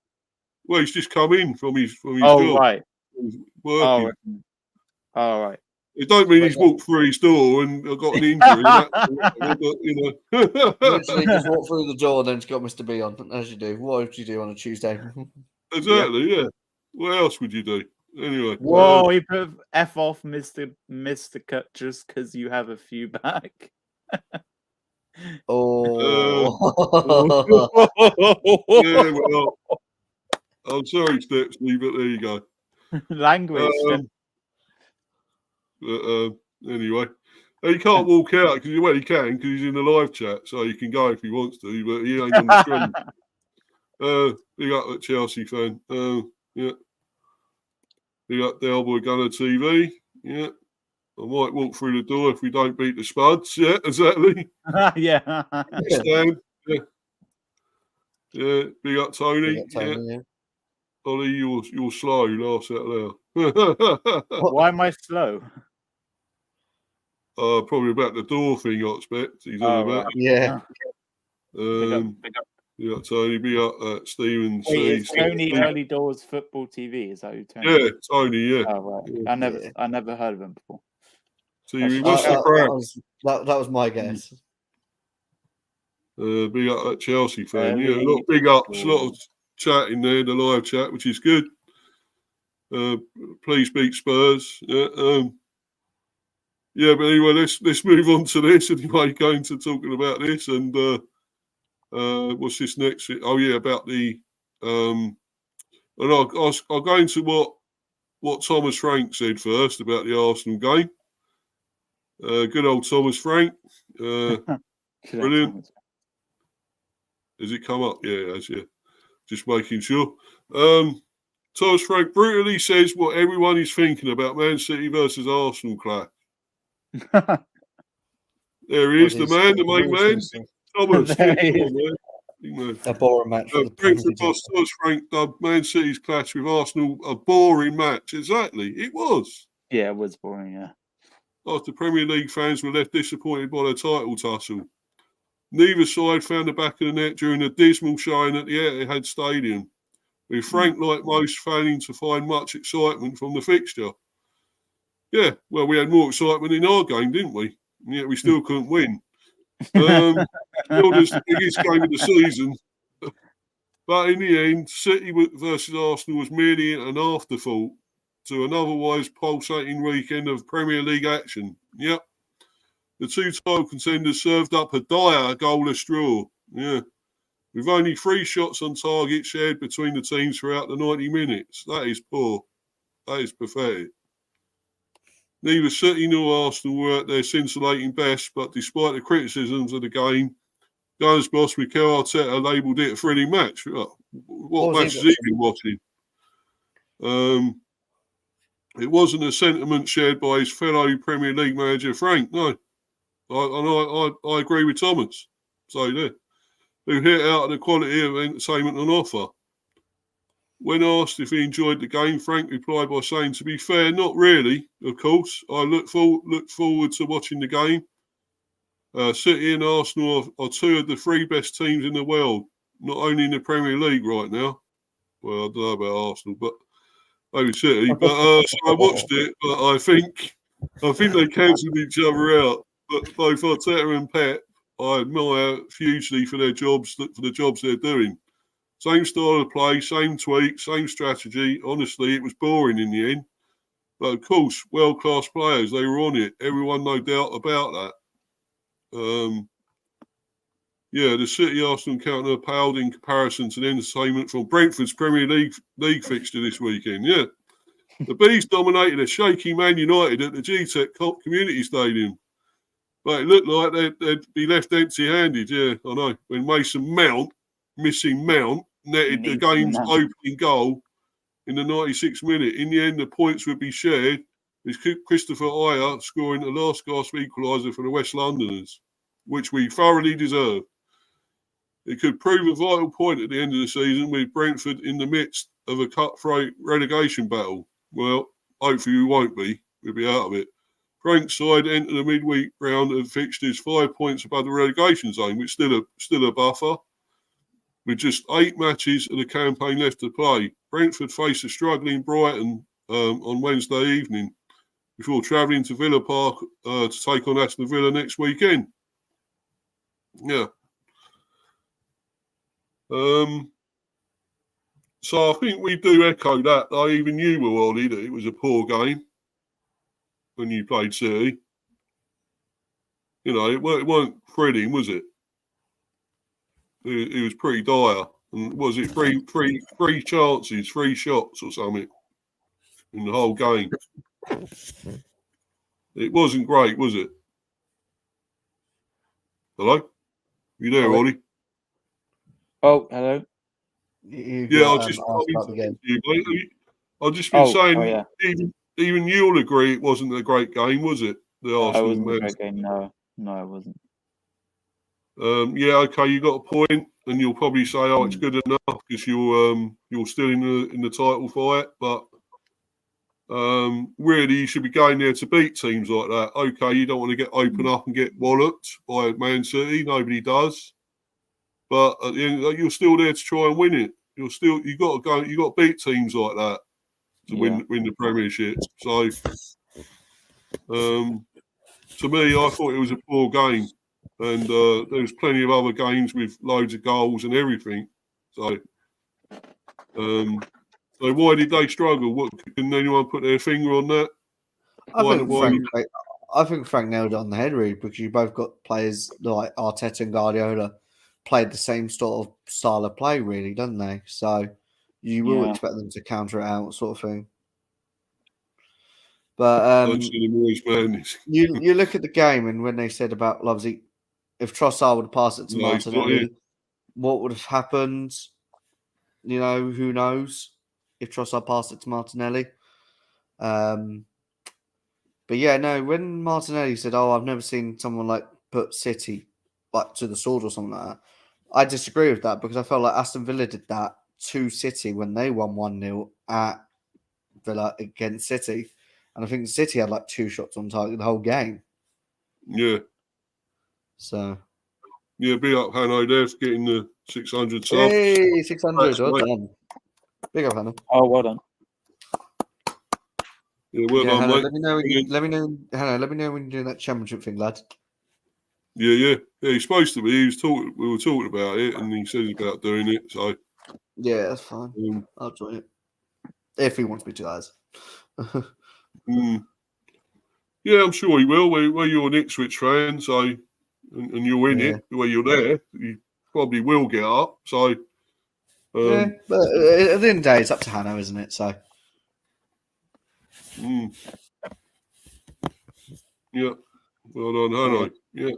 Well, he's just come in from his job. Right. He's working. Oh, right. It don't mean he's walked through his door and got an injury. But, you know. Literally just walk through the door and then it's got Mr. B on, as you do. What would you do on a Tuesday? Exactly, yeah. What else would you do? Anyway. Whoa, he put F off Mr. Cut just because you have a few back. Oh. Yeah, well, I'm sorry, Stepsley, but there you go. Language. But anyway, he can't walk out because he can because he's in the live chat, so he can go if he wants to, but he ain't on the screen. Big up that Chelsea fan. Yeah. Big up the Boy Gunner TV. Yeah. I might walk through the door if we don't beat the Spuds. Yeah, exactly. Yeah. Stan. Yeah. Yeah. Big up Tony. Yeah. Ollie, you're slow. Laugh out loud. Why am I slow? Probably about the door thing, I expect. He's on about. Right. Yeah. Big up. Yeah, Tony, be up Stephen. Wait, Tony Early Doors Football TV, is that who Tony? Yeah, Tony, yeah. Oh, right. I never heard of him before. TV, what's the crack? That was my guess. Big up that Chelsea fan. Yeah, a lot of big ups, a lot of chat in there, the live chat, which is good. Please beat Spurs. Yeah, but anyway, let's move on to this. Anyway, going to talking about this and what's this next? Oh yeah, about the and I'll go into what Thomas Frank said first about the Arsenal game. Good old Thomas Frank. Brilliant. Has it come up? Yeah, it has, yeah. Just making sure. Thomas Frank brutally says what everyone is thinking about Man City versus Arsenal clash. There he is, the man, the main man. Thomas. A boring match. Brentford boss Thomas Frank dubbed Man City's clash with Arsenal a boring match. Exactly. It was. Yeah, it was boring, yeah. After Premier League fans were left disappointed by the title tussle. Neither side found the back of the net during a dismal showing at the Etihad Stadium, with Frank, like most, failing to find much excitement from the fixture. Yeah, well, we had more excitement in our game, didn't we? And yet we still couldn't win. Still the biggest game of the season. But in the end, City versus Arsenal was merely an afterthought to an otherwise pulsating weekend of Premier League action. Yep. The two title contenders served up a dire goalless draw. Yeah. With only 3 shots on target shared between the teams throughout the 90 minutes. That is poor. That is pathetic. Neither City nor Arsenal were at their scintillating best, but despite the criticisms of the game, Gunners boss Mikel Arteta labelled it a thrilling match. What match has he been watching? It wasn't a sentiment shared by his fellow Premier League manager, Frank, no. I agree with Thomas. So there. Who hit out the quality of entertainment on offer. When asked if he enjoyed the game, Frank replied by saying, "To be fair, not really, of course. I look forward to watching the game. City and Arsenal are 2 of the 3 best teams in the world, not only in the Premier League right now." Well, I don't know about Arsenal, but maybe City. But so I watched it, but I think they cancelled each other out. But both Arteta and Pep, I admire hugely for the jobs they're doing. Same style of play, same tweak, same strategy. Honestly, it was boring in the end. But of course, world-class players, they were on it. Everyone, no doubt about that. The City-Arsenal encounter paled in comparison to the entertainment from Brentford's Premier League fixture this weekend. Yeah. The Bees dominated a shaky Man United at the GTEC Community Stadium. But it looked like they'd be left empty-handed, yeah, I know. When Mason Mount, missing Mount, netted the game's opening goal in the 96th minute. In the end, the points would be shared with Christopher Ayer scoring the last gasp equaliser for the West Londoners, which we thoroughly deserved. It could prove a vital point at the end of the season with Brentford in the midst of a cutthroat relegation battle. Well, hopefully we won't be. We'll be out of it. Frank's side enter the midweek round of fixtures 5 points above the relegation zone, which is still a buffer. With just 8 matches of the campaign left to play, Brentford face a struggling Brighton on Wednesday evening before travelling to Villa Park to take on Aston Villa next weekend. Yeah. So I think we do echo that. Even you were, Ollie, that it was a poor game when you played City. You know, it weren't thrilling, was it? It was pretty dire. And was it three chances, 3 shots or something in the whole game? It wasn't great, was it? Hello? You there, Ollie? Oh, hello. I've just been saying, even you'll agree it wasn't a great game, was it? The Arsenal it wasn't a great game. No, it wasn't. Okay, you got a point, and you'll probably say, "Oh, it's good enough," because you're still in the title fight. But really, you should be going there to beat teams like that. Okay, you don't want to get open up and get walloped by Man City. Nobody does. But at the end, you're still there to try and win it. You got to go. You got to beat teams like that to win the Premiership. So, to me, I thought it was a poor game, and there was plenty of other games with loads of goals and everything. So why did they struggle? Can anyone put their finger on that? I think Frank nailed it on the head, really, because you both got players like Arteta and Guardiola played the same sort of style of play, really, don't they? So you will expect them to counter it out, sort of thing. But you look at the game, and when they said about obviously, if Trossard would have passed it to Martinelli, what would have happened? You know, who knows if Trossard passed it to Martinelli. But yeah, no, when Martinelli said, "Oh, I've never seen someone like put City like to the sword" or something like that, I disagree with that because I felt like Aston Villa did that to City when they won 1-0 at Villa against City. And I think City had like 2 shots on target the whole game. Yeah. So. Yeah, big up Hanno there for getting the 600 subs. Hey, 600. Well done. Big up Hanno. Oh, well done. Yeah, well done, Hanno, mate. let me know when you're doing that championship thing, lad. Yeah. He's supposed to be. We were talking about it, and he said he's about doing it. So. Yeah, that's fine. I'll join it if he wants me to, guys. Yeah, I'm sure he will. Well, you're an Ipswich fan, so and you're in it. Where you're there, you probably will get up. So, but at the end of the day, it's up to Hanno, isn't it? So, yeah, well done, Hanno. Yeah,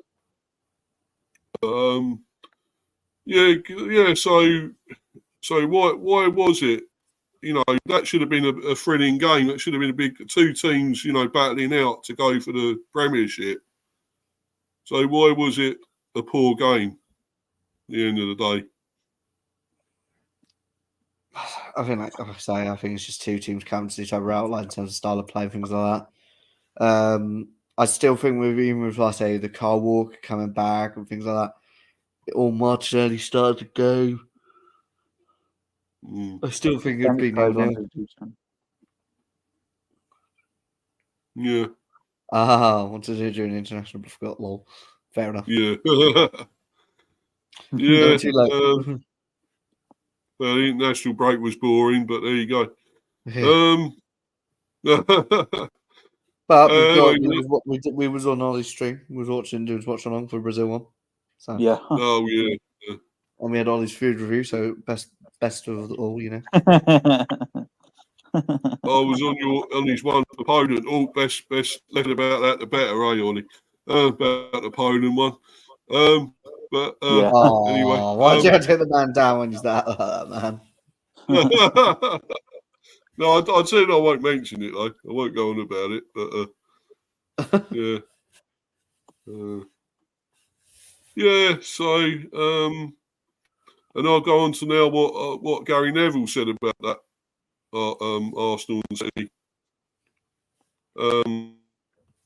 So why was it? You know, that should have been a thrilling game. That should have been a big 2 teams, battling out to go for the Premiership. So why was it a poor game at the end of the day? I think, like I say, I think it's just 2 teams cancel each other out, like in terms of style of play, things like that. I still think with like say the Carl Walker coming back and things like that, it all Martinelli started to go. I still think it'd be 0-0. Yeah. What to do during international football? Fair enough. Yeah. Never too late. Well, the international break was boring, but there you go. But we was on Ollie's stream. We was watching along for Brazil one. So yeah. Oh yeah. And we had Ollie's food review, so best of all, I was on his one for Poland. Oh, best less about that the better, Ollie? About the Poland one. Anyway. Why did you take the man down when he's that, man? No, I said I won't mention it, though. I won't go on about it, but yeah. Yeah, so, and I'll go on to now what Gary Neville said about that Arsenal and City.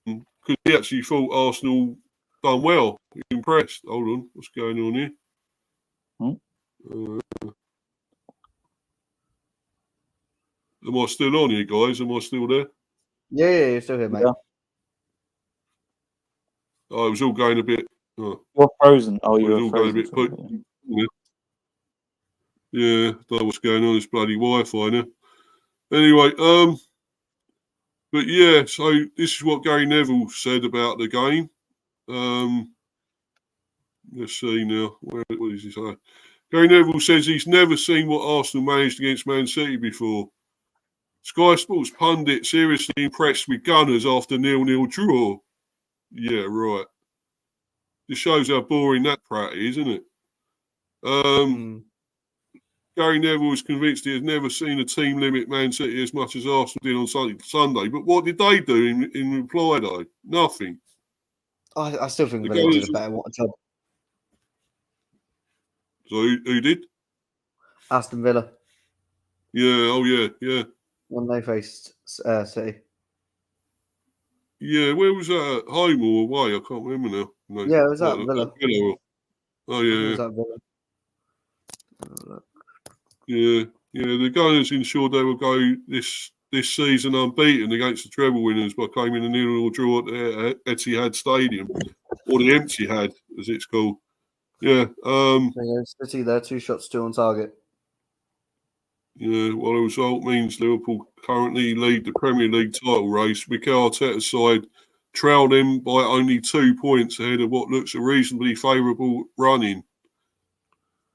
Because he actually thought Arsenal done well. He was impressed. Hold on, what's going on here? Am I still on here, guys? Am I still there? Yeah, you're still here, mate. Yeah. Oh, it was all going a bit. You're frozen. Oh, you're all going a bit. Yeah, don't know what's going on. This bloody Wi-Fi now. Anyway, but yeah, so this is what Gary Neville said about the game. Let's see now. What does he say? Gary Neville says he's never seen what Arsenal managed against Man City before. Sky Sports pundit seriously impressed with Gunners after 0-0 draw. Yeah, right. This shows how boring that prat is, isn't it? Gary Neville was convinced he has never seen a team limit Man City as much as Arsenal did on Sunday. But what did they do in reply, though? Nothing. I still think Villa did a better job. So who did? Aston Villa. Yeah, oh yeah. When they faced City. Yeah, where was that? Home or away? I can't remember now. No, yeah, it was at Villa. Oh yeah. It was at Villa. Yeah. The Gunners ensured they would go this season unbeaten against the treble winners by claiming a 0-0 draw at Etihad Stadium, or the Etihad, as it's called. Yeah. City there, 2 shots, 2 on target. Yeah, well, the result means Liverpool currently lead the Premier League title race. Mikel Arteta's side trailed them by only 2 points ahead of what looks a reasonably favourable run-in.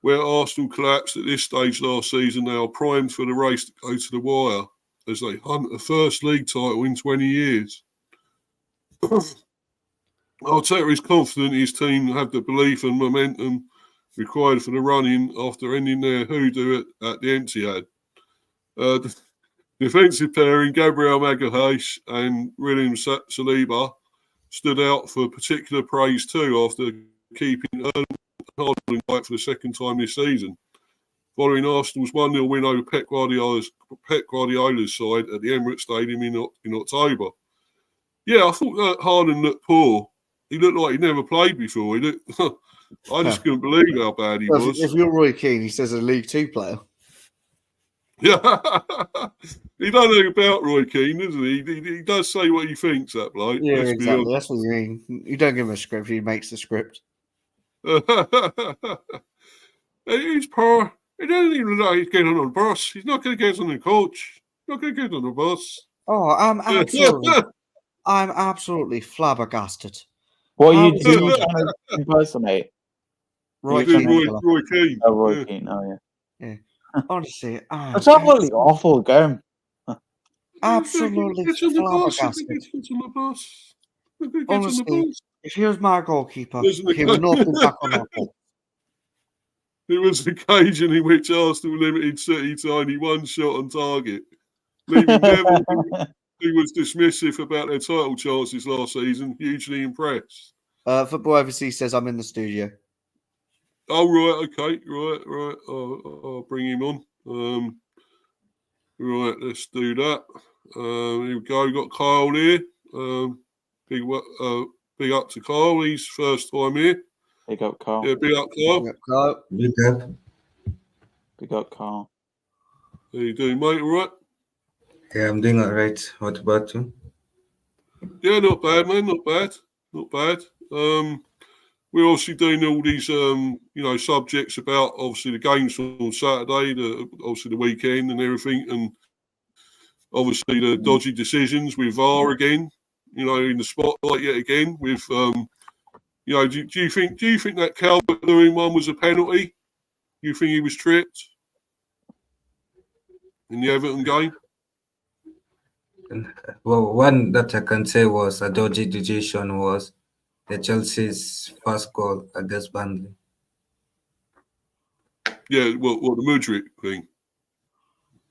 Where Arsenal collapsed at this stage last season, they are primed for the race to go to the wire as they hunt a first league title in 20 years. Arteta is confident his team have the belief and momentum required for the run-in after ending their hoodoo at the Etihad. The defensive pairing, Gabriel Magalhaes and William Saliba, stood out for particular praise too after keeping Harding quiet for the second time this season. Following Arsenal's 1-0 win over Pep Guardiola's side at the Emirates Stadium in October. Yeah, I thought that Haaland looked poor. He looked like he'd never played before. I just couldn't believe how bad he was. If you're Roy Keane, he says a League 2 player. Yeah, he don't know about Roy Keane, doesn't he? He does say what he thinks, that bloke. Yeah, exactly. That's what you mean. You don't give him a script, he makes the script. He's poor. He doesn't even know he's getting on the bus. He's not going to get on the coach. He's not going to get on the bus. Oh, I'm absolutely flabbergasted. What are you trying to impersonate? Roy Keane. Roy Keane. Oh, Roy Keane. Oh, yeah. Honestly, it's absolutely awful game. Absolutely flabbergasted. Honestly, if he was my goalkeeper, he would not be back on that ball. It was an occasion in which Arsenal limited City to only 1 shot on target, leaving Neville, who was dismissive about their title chances last season, hugely impressed. Football Overseas says I'm in the studio. Oh, right, okay, right. I'll bring him on. Right, let's do that. Here we go. We've got Kyle here. Big up to Kyle. He's first time here. Big up, Carl. Yeah, big up, Kyle. Big up, Carl. How you doing, mate? All right? Yeah, I'm doing all right. What about you? Yeah, not bad, man. Not bad. We're obviously doing all these, subjects about obviously the games on Saturday, obviously the weekend and everything, and obviously the dodgy decisions with VAR again. In the spotlight yet again. With, do you think that Calvert-Lewin one was a penalty? Do you think he was tripped in the Everton game? Well, one that I can say was a dodgy decision was the Chelsea's first goal against Burnley. Yeah, what the Mudryk thing?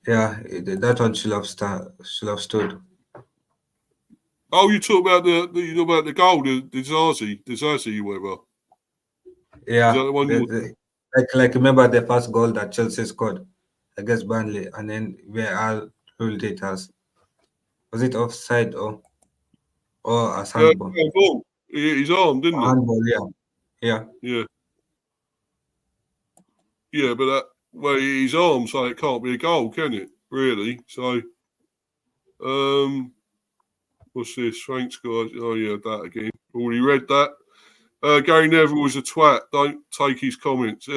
Yeah, that one should have stood. Oh, you talk about the goal, the Zazi, whatever. Yeah, Is that the one like remember the first goal that Chelsea scored against Burnley, and then VAR ruled it as, was it offside or as handball? Handball. His arm, didn't it? Handball, yeah. Yeah, but his arm, so it can't be a goal, can it? Really? So, what's this? Thanks, guys. Oh yeah, that again. Already read that. Gary Neville was a twat. Don't take his comments.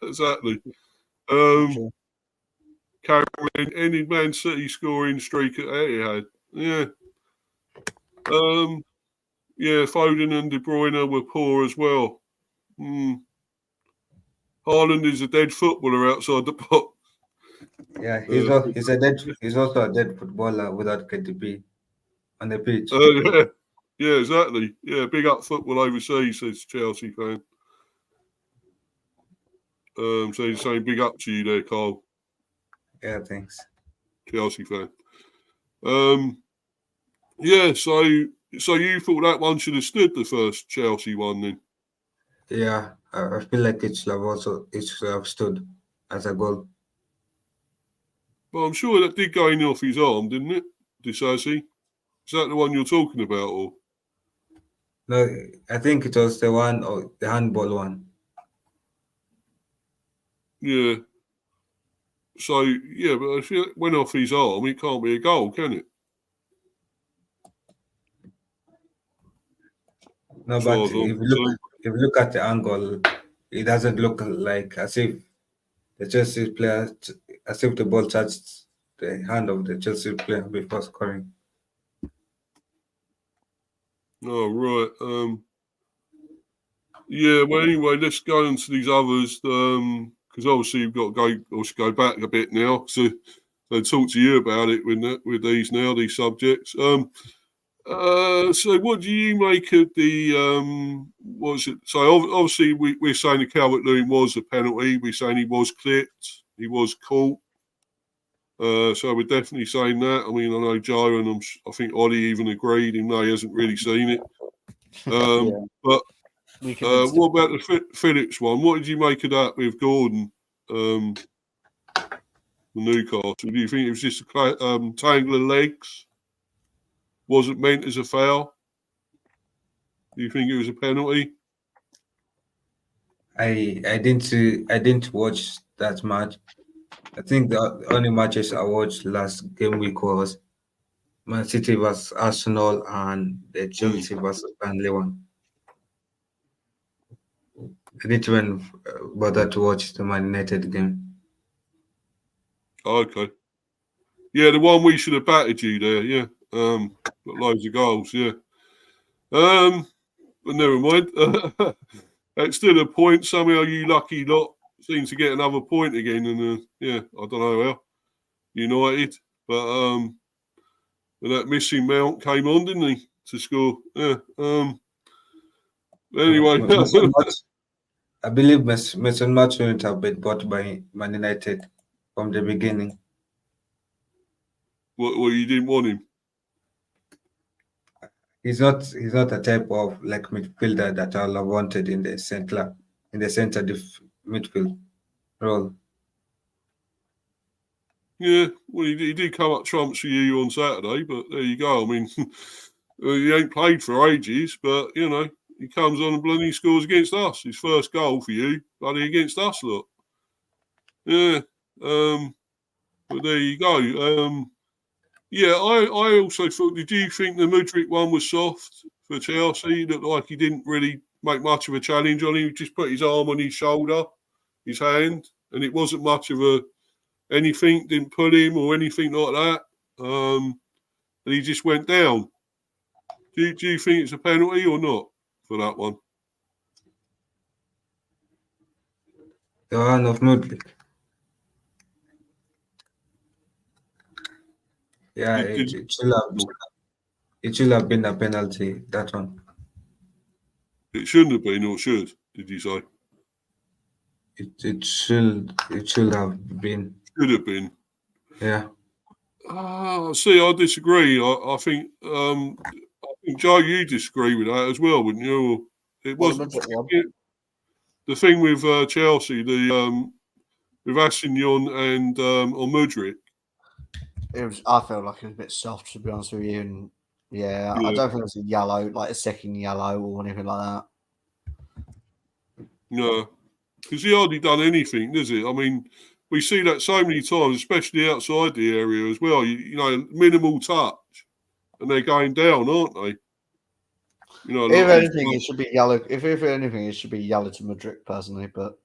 Exactly. Cameron, any Man City scoring streak at Etihad. Yeah. Yeah, Foden and De Bruyne were poor as well. Haaland is a dead footballer outside the box. Yeah, he's also a dead footballer without KDB on the pitch. Yeah, exactly. Yeah, big up football overseas, says Chelsea fan. So he's saying big up to you there, Carl. Yeah, thanks. Chelsea fan. Yeah, so you thought that one should have stood, the first Chelsea one, then? Yeah, I feel like it should have stood as a goal. Well, I'm sure that did go in off his arm, didn't it? Disasi? Is that the one you're talking about, or? No, I think it was the handball one. Yeah. So yeah, but if it went off his arm, it can't be a goal, can it? No, but if you look at the angle, it doesn't look like as if the Chelsea player, as if the ball touched the hand of the Chelsea player before scoring. Oh right. Yeah. Well, anyway, let's go into these others. Because obviously you've got to go back a bit now. So talk to you about it with these subjects. So what do you make of the was it? So obviously we're saying the Calvert-Lewin was a penalty. We're saying he was clipped. He was caught. So we're definitely saying that. I mean, I know Joe and I think Ollie even agreed, even though he hasn't really seen it. But what about the Phillips one? What did you make of that with Gordon, the Newcastle? Do you think it was just a tangle of legs? Wasn't meant as a foul? Do you think it was a penalty? I didn't watch that match. I think the only matches I watched last game week was Man City vs Arsenal and the Chelsea vs Burnley one. I didn't even bother to watch the Man United game. Okay. Yeah, the one we should have battered you there. Yeah. Got loads of goals. Yeah. But never mind. It's still a point. Somehow you lucky lot seem to get another point again. And yeah, I don't know how. United. But that missing Mount came on, didn't he, to score? Yeah. Anyway. I believe Mason Mount shouldn't have been bought by Man United from the beginning. Well, you didn't want him? He's not a type of like midfielder that I'll have wanted in the center midfield role. Yeah, well, he did come up trumps for you on Saturday, but there you go. I mean, he ain't played for ages, but, he comes on and bloody scores against us. His first goal for you, bloody against us, look. Yeah, but there you go. Yeah, I also thought, did you think the Mudryk one was soft for Chelsea? He looked like he didn't really make much of a challenge on him. He just put his arm on his shoulder, his hand, and it wasn't much of anything, didn't pull him or anything like that. And he just went down. Do you think it's a penalty or not for that one? The one of Mudryk. Yeah, it should have been a penalty, that one. It shouldn't have been, or should, did you say? It should have been. Should have been. Yeah. See, I disagree. I think Joe, you disagree with that as well, wouldn't you? It wasn't the thing with Chelsea, with Assignon and Mudryk. I felt like it was a bit soft, to be honest with you. And yeah, I don't think it was a yellow, like a second yellow or anything like that. No, because he hardly done anything, does it? I mean, we see that so many times, especially outside the area as well. You know, minimal touch, and they're going down, aren't they? You know, if anything, it should be yellow. If anything, it should be yellow to Mudryk personally. But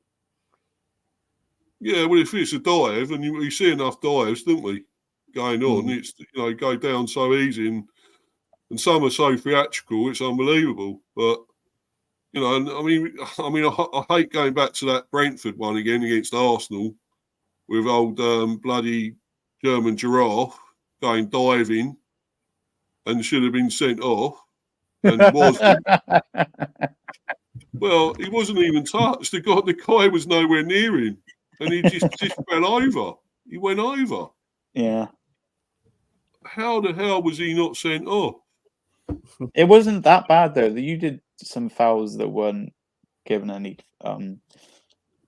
yeah, well, if it's a dive, and we see enough dives, don't we? Going on, it's go down so easy, and some are so theatrical, it's unbelievable. But you know, and I mean, I hate going back to that Brentford one again against Arsenal with old bloody German giraffe going diving and should have been sent off and wasn't. Well, he wasn't even touched. The guy was nowhere near him, and he just fell over. He went over. Yeah. How the hell was he not sent off? It wasn't that bad though. You did some fouls that weren't given any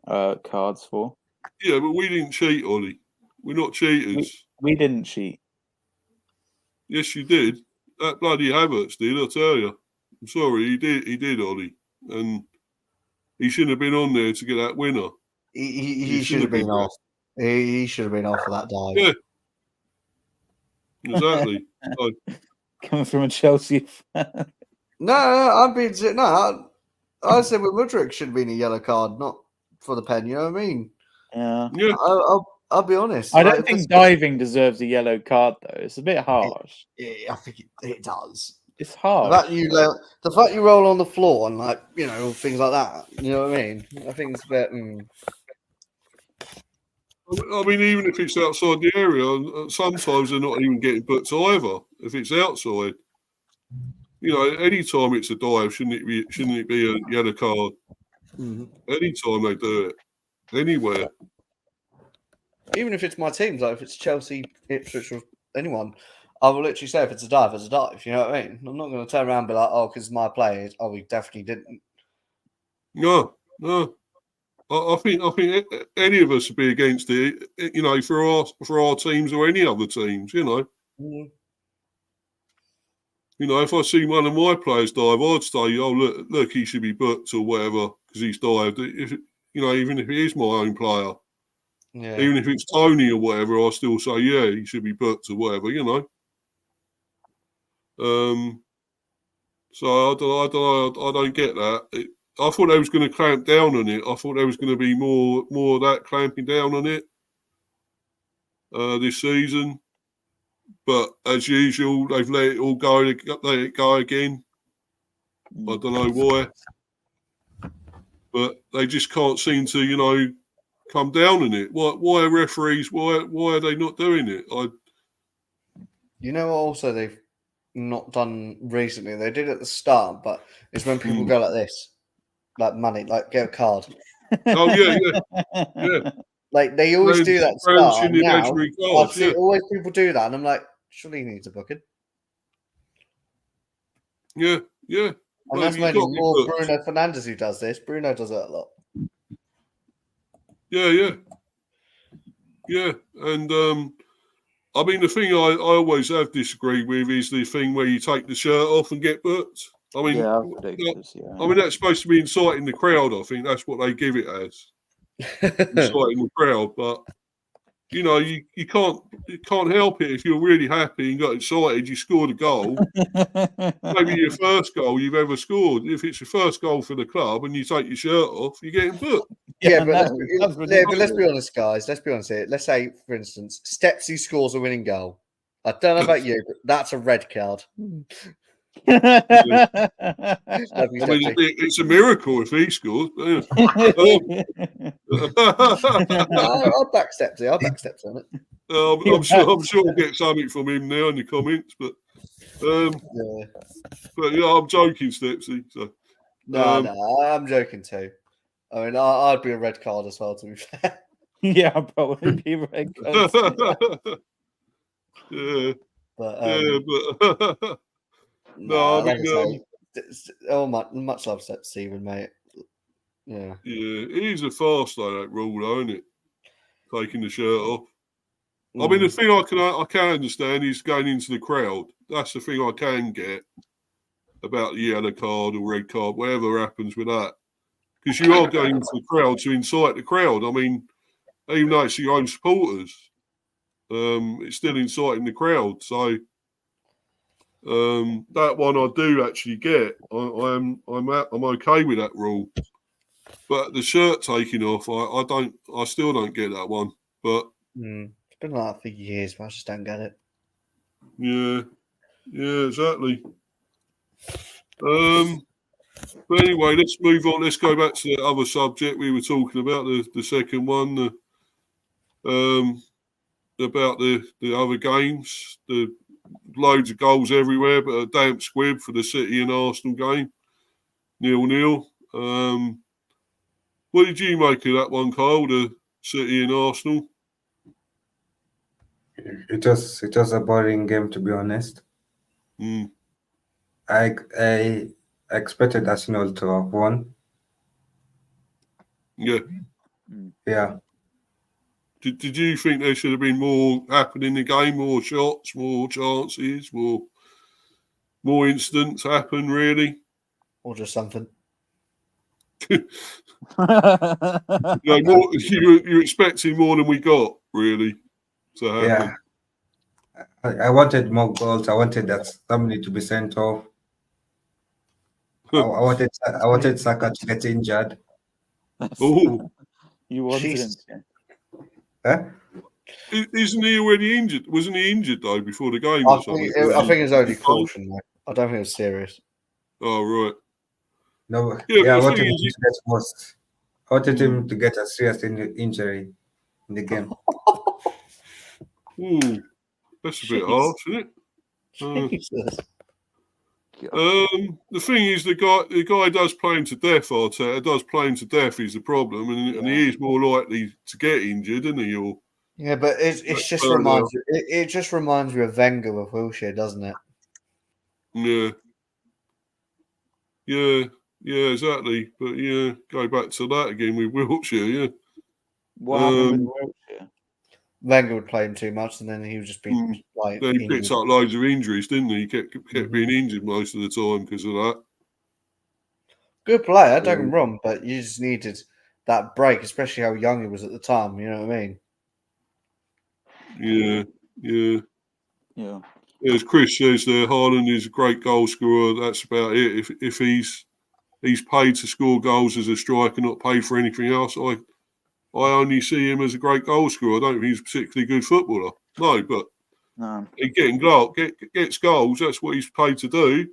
cards for. Yeah, but we didn't cheat, Ollie. We're not cheaters. We didn't cheat. Yes, you did. That bloody Havertz did, I'll tell you. I'm sorry, he did, Ollie. And he shouldn't have been on there to get that winner. He should have been off. He should have been off for that dive. Yeah. Exactly. Coming from a Chelsea fan. No, I'm being no. I said with Mudryk should have been a yellow card, not for the pen. You know what I mean? Yeah. I'll be honest. I don't think diving deserves a yellow card though. It's a bit harsh. I think it does. It's hard. The fact you roll on the floor and things like that. You know what I mean? I think it's a bit. I mean, even if it's outside the area, sometimes they're not even getting booked either. If it's outside, you know, any time it's a dive, shouldn't it be a yellow card? Mm-hmm. Any time they do it, anywhere. Even if it's my team, like if it's Chelsea, Ipswich, or anyone, I will literally say if it's a dive, it's a dive. You know what I mean? I'm not going to turn around and be like, oh, because my players, we definitely didn't. No. I think any of us would be against it, you know, for our teams or any other teams, you know. Mm-hmm. You know, if I see one of my players dive, I'd say, oh, look, he should be booked or whatever because he's dived. If you know, even if he is my own player, even if it's Tony or whatever, I'll still say, yeah, he should be booked or whatever, you know. So I don't get that. I thought they was going to clamp down on it. I thought there was going to be more of that clamping down on it this season. But as usual, they've let it all go. Let it go again. I don't know why, but they just can't seem to, you know, come down on it. Why are referees? Why are they not doing it? You know what? Also, they've not done recently. They did at the start, but it's when people go like this, like money, like get a card. Oh yeah. Like they always do that. Start now, I see always people do that, and I'm like, surely he needs a booking. Yeah. And that's mainly more Bruno Fernandes who does this. Bruno does it a lot. Yeah. And I mean, the thing I always have disagreed with is the thing where you take the shirt off and get booked. I mean, I mean that's supposed to be inciting the crowd. I think that's what they give it as, inciting the crowd. But you know, you can't help it if you're really happy and got excited. You scored a goal, maybe your first goal you've ever scored. If it's your first goal for the club and you take your shirt off, you're getting booked. Yeah, but let's be honest, guys. Let's be honest here. Let's say, for instance, Stepsy scores a winning goal. I don't know about you, but that's a red card. I mean, it's a miracle if he scores. I'll back Stepsy. On it. I'm sure we'll get something from him now in the comments, but I'm joking, Stepsy. So no, I'm joking too. I mean, I'd be a red card as well, to be fair. Yeah, probably be red cards. Yeah, But but no, I like mean, I say, much love to Stephen, mate. Yeah, it is a fast though, that rule, though, isn't it? Taking the shirt off. I mean, the thing I can understand is going into the crowd. That's the thing I can get about the yellow card or red card, whatever happens with that. Because you are going into the crowd to incite the crowd. I mean, even though it's your own supporters, it's still inciting the crowd. So that one I do actually get. I'm okay with that rule. But the shirt taking off, I still don't get that one. But it's been like that for years, but I just don't get it. yeah, exactly. But anyway, let's move on. Let's go back to the other subject we were talking about, the second one, about the other games. The loads of goals everywhere, but a damp squib for the City and Arsenal game, 0-0. What did you make of that one, Kyle? The City and Arsenal. It was a boring game, to be honest. I expected Arsenal to have won. Yeah. Yeah. Did you think there should have been more happening in the game, more shots, more chances, more incidents happen, really? Or just something? You're expecting more than we got, really, to happen. Yeah. I wanted more goals. I wanted that somebody to be sent off. I wanted Saka to get injured. Oh, you wanted him to. Huh? Isn't he already injured? Wasn't he injured though before the game I or something? think it was only caution. I don't think it was serious. Oh right. No. Yeah, I the wanted thing him is, to get worse. I wanted him to get a serious injury in the game. That's a bit harsh, isn't it? Jesus. The thing is, the guy does play him to death. Arteta does play him to death. Is the problem, and he is more likely to get injured, isn't he? Or yeah, but it just reminds you. It just reminds you of Wenger with Wilshere, doesn't it? Yeah, exactly. But yeah, go back to that again with Wiltshire. Yeah. What happened with Wiltshire? Wenger would play him too much, and then he would just be like. Then he picked up loads of injuries, didn't he? He kept being injured most of the time because of that. Good player, don't get me wrong, but you just needed that break, especially how young he was at the time. You know what I mean? Yeah. As Chris says there, Haaland is a great goal scorer. That's about it. If he's paid to score goals as a striker, not paid for anything else, I only see him as a great goal scorer. I don't think he's a particularly good footballer. No, but gets goals. That's what he's paid to do,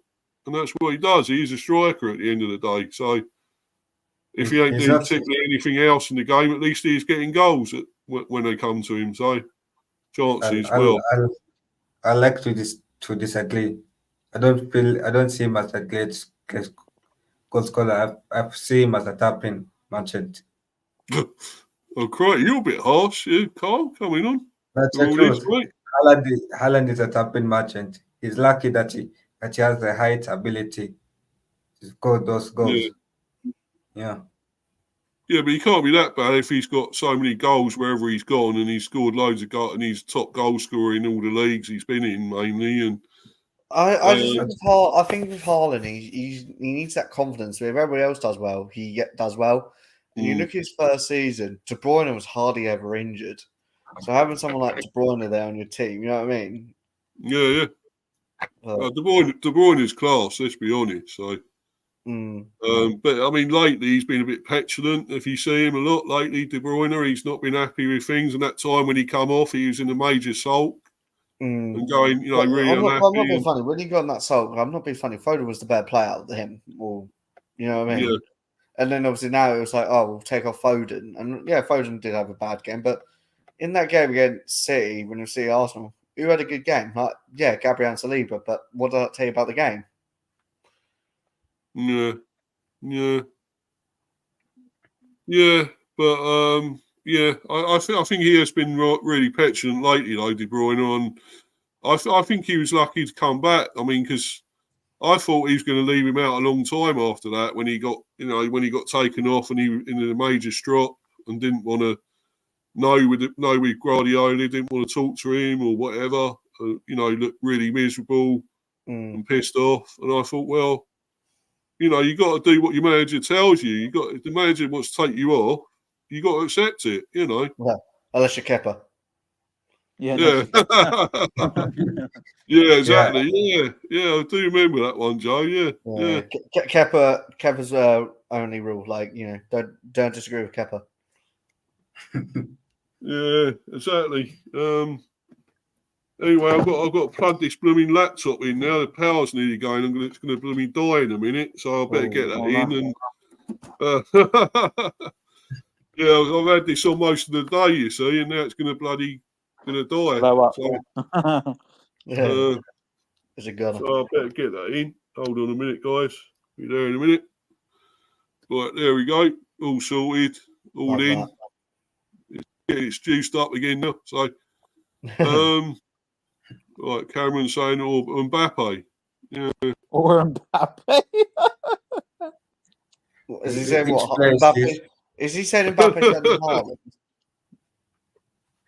and that's what he does. He's a striker at the end of the day. So if he ain't doing particularly anything else in the game, at least he's getting goals when they come to him. So chances I like to disagree. I don't see him as a great goal scorer. I see him as a tapping merchant. Oh, crikey, you're a bit harsh, Carl, coming on. That's the truth. Haaland is a tapping merchant. He's lucky that he has the height ability to score those goals. Yeah. Yeah, but he can't be that bad if he's got so many goals wherever he's gone, and he's scored loads of goals, and he's top goal scorer in all the leagues he's been in mainly. And I think with Haaland, he needs that confidence. If everybody else does well, he does well. And you look at his first season, De Bruyne was hardly ever injured. So having someone like De Bruyne there on your team, you know what I mean? Yeah. De Bruyne is class. Let's be honest. So. But I mean, lately he's been a bit petulant. If you see him a lot lately, De Bruyne, he's not been happy with things. And that time when he come off, he was in a major sulk and going, really unhappy. I'm not being funny. When he got in that sulk, I'm not being funny. Foden was the better player out of him, or you know what I mean? Yeah. And then obviously now it was like, oh, we'll take off Foden, and yeah, Foden did have a bad game, but in that game against City, when you see Arsenal, who had a good game? Like, yeah, Gabriel and Saliba, but what did that tell you about the game? Yeah, but Yeah, I think he has been really petulant lately, though, De Bruyne. I think he was lucky to come back. I mean, because I thought he was going to leave him out a long time after that when he got taken off and he in a major strop and didn't want to know with Guardiola, didn't want to talk to him or whatever. Looked really miserable and pissed off. And I thought, well, you got to do what your manager tells you. If the manager wants to take you off, you got to accept it. Yeah, unless you're Kepa. Yeah. Yeah, exactly. Yeah, I do remember that one, Joe. Yeah. Kepa's only rule, don't disagree with Kepa. Yeah, exactly. Anyway, I've got to plug this blooming laptop in now. The power's nearly going. It's going to blooming die in a minute, so I better get that in. And I've had this on most of the day, you see, and now it's going to die. Blow up. So, It's a gunner. So I better get that in. Hold on a minute, guys. Be there in a minute. Right, there we go. All sorted. All in. It's juiced up again now. So, right, Cameron's saying, or Mbappe. Yeah. Or Mbappe. Is he saying what? Mbappe? Is he saying Mbappe better than Haaland?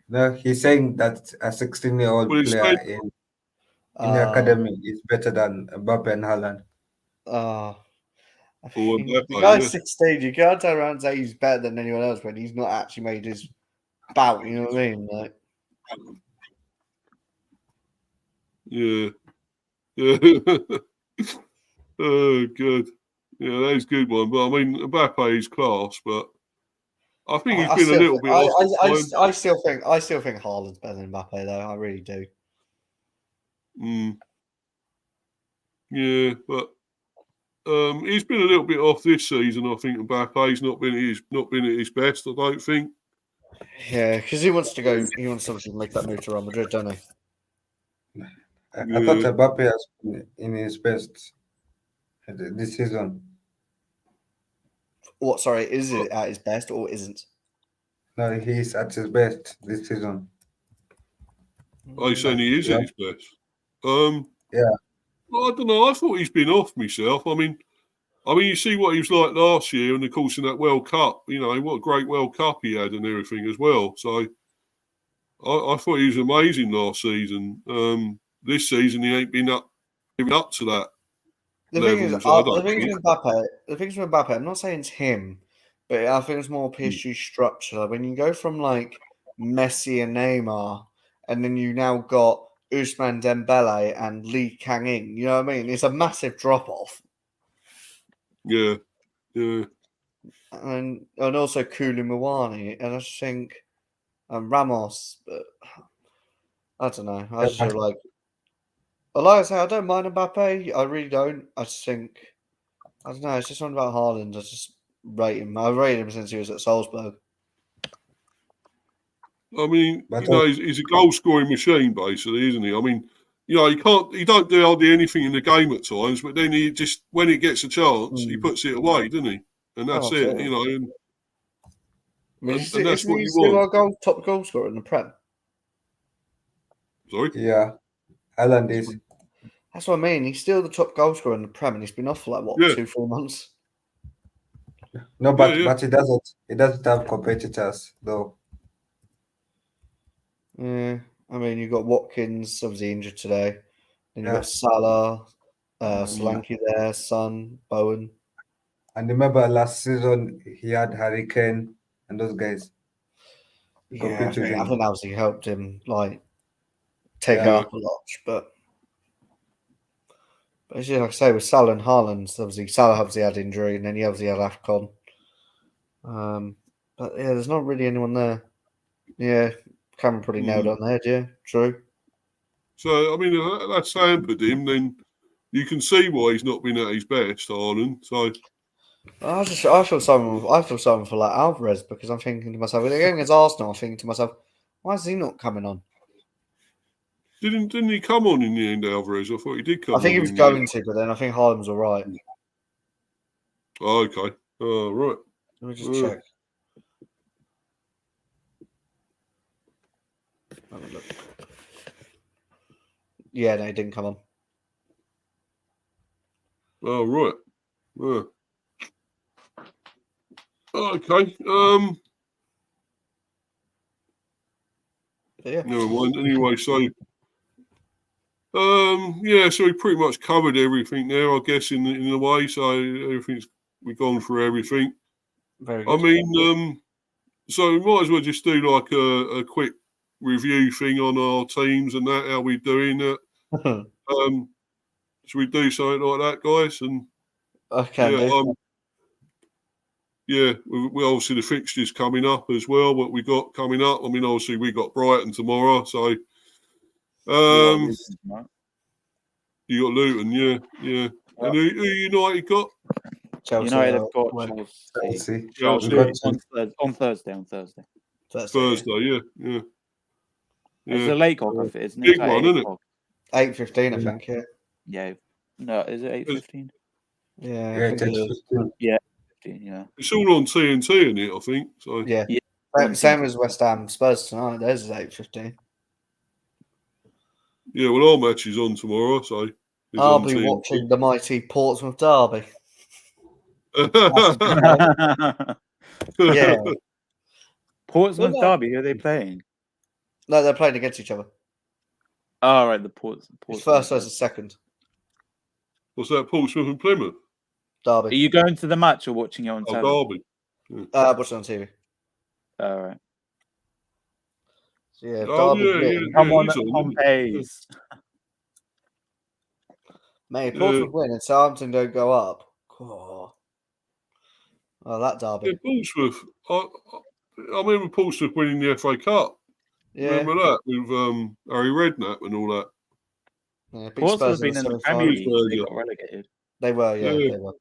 No, he's saying that a 16-year-old player in the academy is better than Mbappe and Haaland. The guy's 16. You can't turn around and say he's better than anyone else when he's not actually made his bout. You know what I mean? Yeah. Oh, good. Yeah, that's a good one. But I mean, Mbappe is class, but I think he's been a little bit off. I still think Haaland's better than Mbappe, though. I really do. Yeah, but he's been a little bit off this season. I think Mbappe's not been at his best. I don't think. Yeah, because he wants to go. He wants to make that move to Real Madrid, don't he? I thought Mbappe has been in his best this season. What? Sorry, is it at his best or isn't? No, he's at his best this season. I saying he is at his best. Yeah. I don't know. I thought he's been off myself. I mean, you see what he was like last year, and of course in that World Cup. What a great World Cup he had and everything as well. So I thought he was amazing last season. This season he ain't been living up to that. The thing is with Mbappe, I'm not saying it's him, but I think it's more PSG structure. When you go from like Messi and Neymar, and then you now got Ousmane Dembele and Lee Kang-in, you know what I mean? It's a massive drop off. Yeah. And also Kulu Muani, and I just think Ramos, but I don't know. I just feel like I say, I don't mind Mbappe. I really don't. I just think, I don't know. It's just something about Haaland. I just rate him. I rated him since he was at Salzburg. I mean, he's a goal-scoring machine, basically, isn't he? I mean, he don't do hardly anything in the game at times, but then he just, when he gets a chance, he puts it away, doesn't he? And that's it, And that's what you want. Our top goal scorer in the Prem. Sorry? Yeah, Haaland is. That's what I mean. He's still the top goal scorer in the Prem, and he's been off for 2-4 months. No, but he doesn't have competitors though. Yeah, I mean, you've got Watkins, obviously injured today. Then you've got Salah, Solanke there, Son, Bowen. And remember last season, he had Harry Kane and those guys. Yeah, I think that obviously helped him, take it up a notch. But it's just like I say, with Salah and Haaland, Salah obviously had injury, and then he obviously had AFCON. But yeah, there's not really anyone there. Yeah, Cameron probably nailed on the head. Yeah, true. So I mean, that's hampered him. Then you can see why he's not been at his best, Haaland. So I feel sorry for Alvarez, because I'm thinking to myself, again against Arsenal, I'm thinking to myself, why is he not coming on? Didn't he come on in the end, Alvarez? I thought he did come on. I think he was going to, but then I think Haaland was all right. Oh, okay. Right. Let me just check. Have a look. Yeah, no, he didn't come on. Oh, right. Yeah. Okay. Yeah. Never mind. Anyway, so yeah, so we pretty much covered everything there, I guess, in a way. So we've gone through everything. Very good. I mean, so we might as well just do like a quick review thing on our teams and that, how we doing it. Should we do something like that, guys? And yeah, we obviously the fixtures coming up as well. What we got coming up? I mean, obviously we got Brighton tomorrow, so you got Luton, yeah. And who United got? Chelsea. United have got Chelsea. On Thursday. Thursday, yeah. It's a late cock off, isn't it? Big one, isn't it? 8:15, I think. Yeah. No, is it 8:15? Yeah, I think it is. Yeah. Yeah. It's all on TNT, isn't it? I think so. Yeah. Same as West Ham Spurs tonight. Theirs is 8:15. Yeah, well, our match is on tomorrow, so I'll be watching the mighty Portsmouth derby. Yeah. Portsmouth derby. Who are they playing? No, they're playing against each other. Oh, right, the Portsmouth. First versus second. What's that? Portsmouth and Plymouth derby. Are you going to the match or watching it on TV? Derby. Watching on TV. All right. So, yeah, Derby. Come on, pace. Mate, Portsmouth win and Southampton don't go up. Oh, that derby. Yeah, Portsmouth. I remember Portsmouth winning the FA Cup. Yeah. Remember that with Harry Redknapp and all that. Yeah, Portsmouth have been in the Premier League. They got relegated. They were, yeah. They were.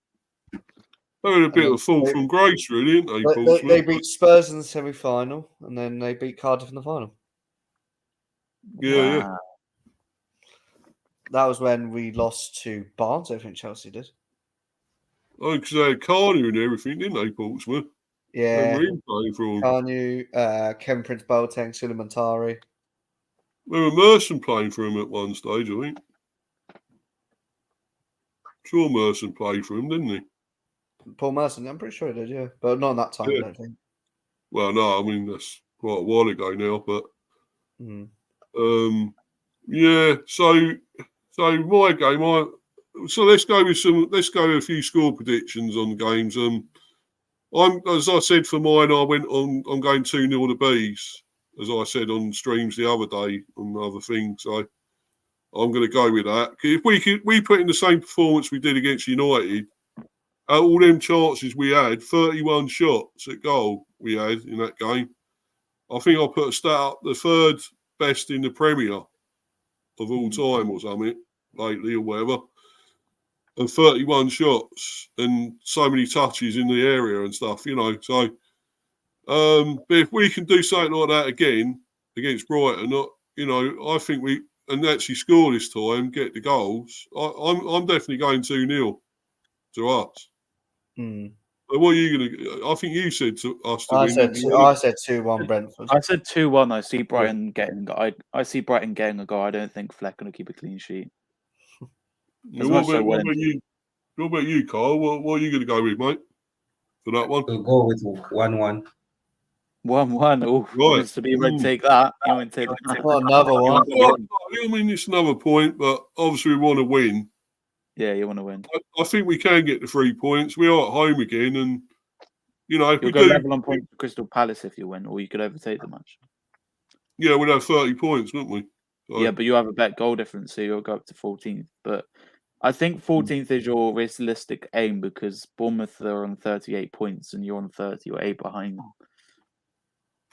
They had a bit of a fall from grace, really, didn't they? They beat Spurs in the semi-final, and then they beat Cardiff in the final. Yeah. That was when we lost to Barnes, I think Chelsea did. Oh, because they had Carney and everything, didn't they, Portsmouth? Yeah. Carney, Kevin Prince Boateng, Suleimantari. Remember Merson playing for him at one stage, I think. Sure, Merson played for him, didn't he? Paul Merson, I'm pretty sure he did, yeah. But not in that time, I don't think. Well, no, I mean, that's quite a while ago now, but... yeah, so my game, so let's go with a few score predictions on games. As I said for mine, I'm going 2-0 to Bees, as I said on streams the other day on other things. So I'm going to go with that. If we put in the same performance we did against United, all them chances we had, 31 shots at goal we had in that game. I think I'll put a stat up the third best in the Premier of all time or something lately or whatever. And 31 shots and so many touches in the area and stuff, So, but if we can do something like that again against Brighton, I think we and actually score this time, get the goals. I'm definitely going 2-0 to us. But what are you going to? I think you said to us to win. I said 2-1 Brentford. I said 2-1. I see Brighton getting. I see Brighton getting a goal. I don't think Fleck going to keep a clean sheet. What about you, Carl? What are you going to go with, mate? For that one, we'll go with 1-1. 1-1. Oh, right. To be red, take that. You want to take that? Another one. I mean, it's another point, but obviously we want to win. Yeah, you want to win. I think we can get the 3 points. We are at home again, and if you'll go level on points for Crystal Palace if you win, or you could overtake them. Actually, yeah, we'd have 30 points, wouldn't we? So, yeah, but you have a better goal difference, so you'll go up to 14th. But I think 14th is your realistic aim because Bournemouth are on 38 points and you're on 30 or 8 behind them.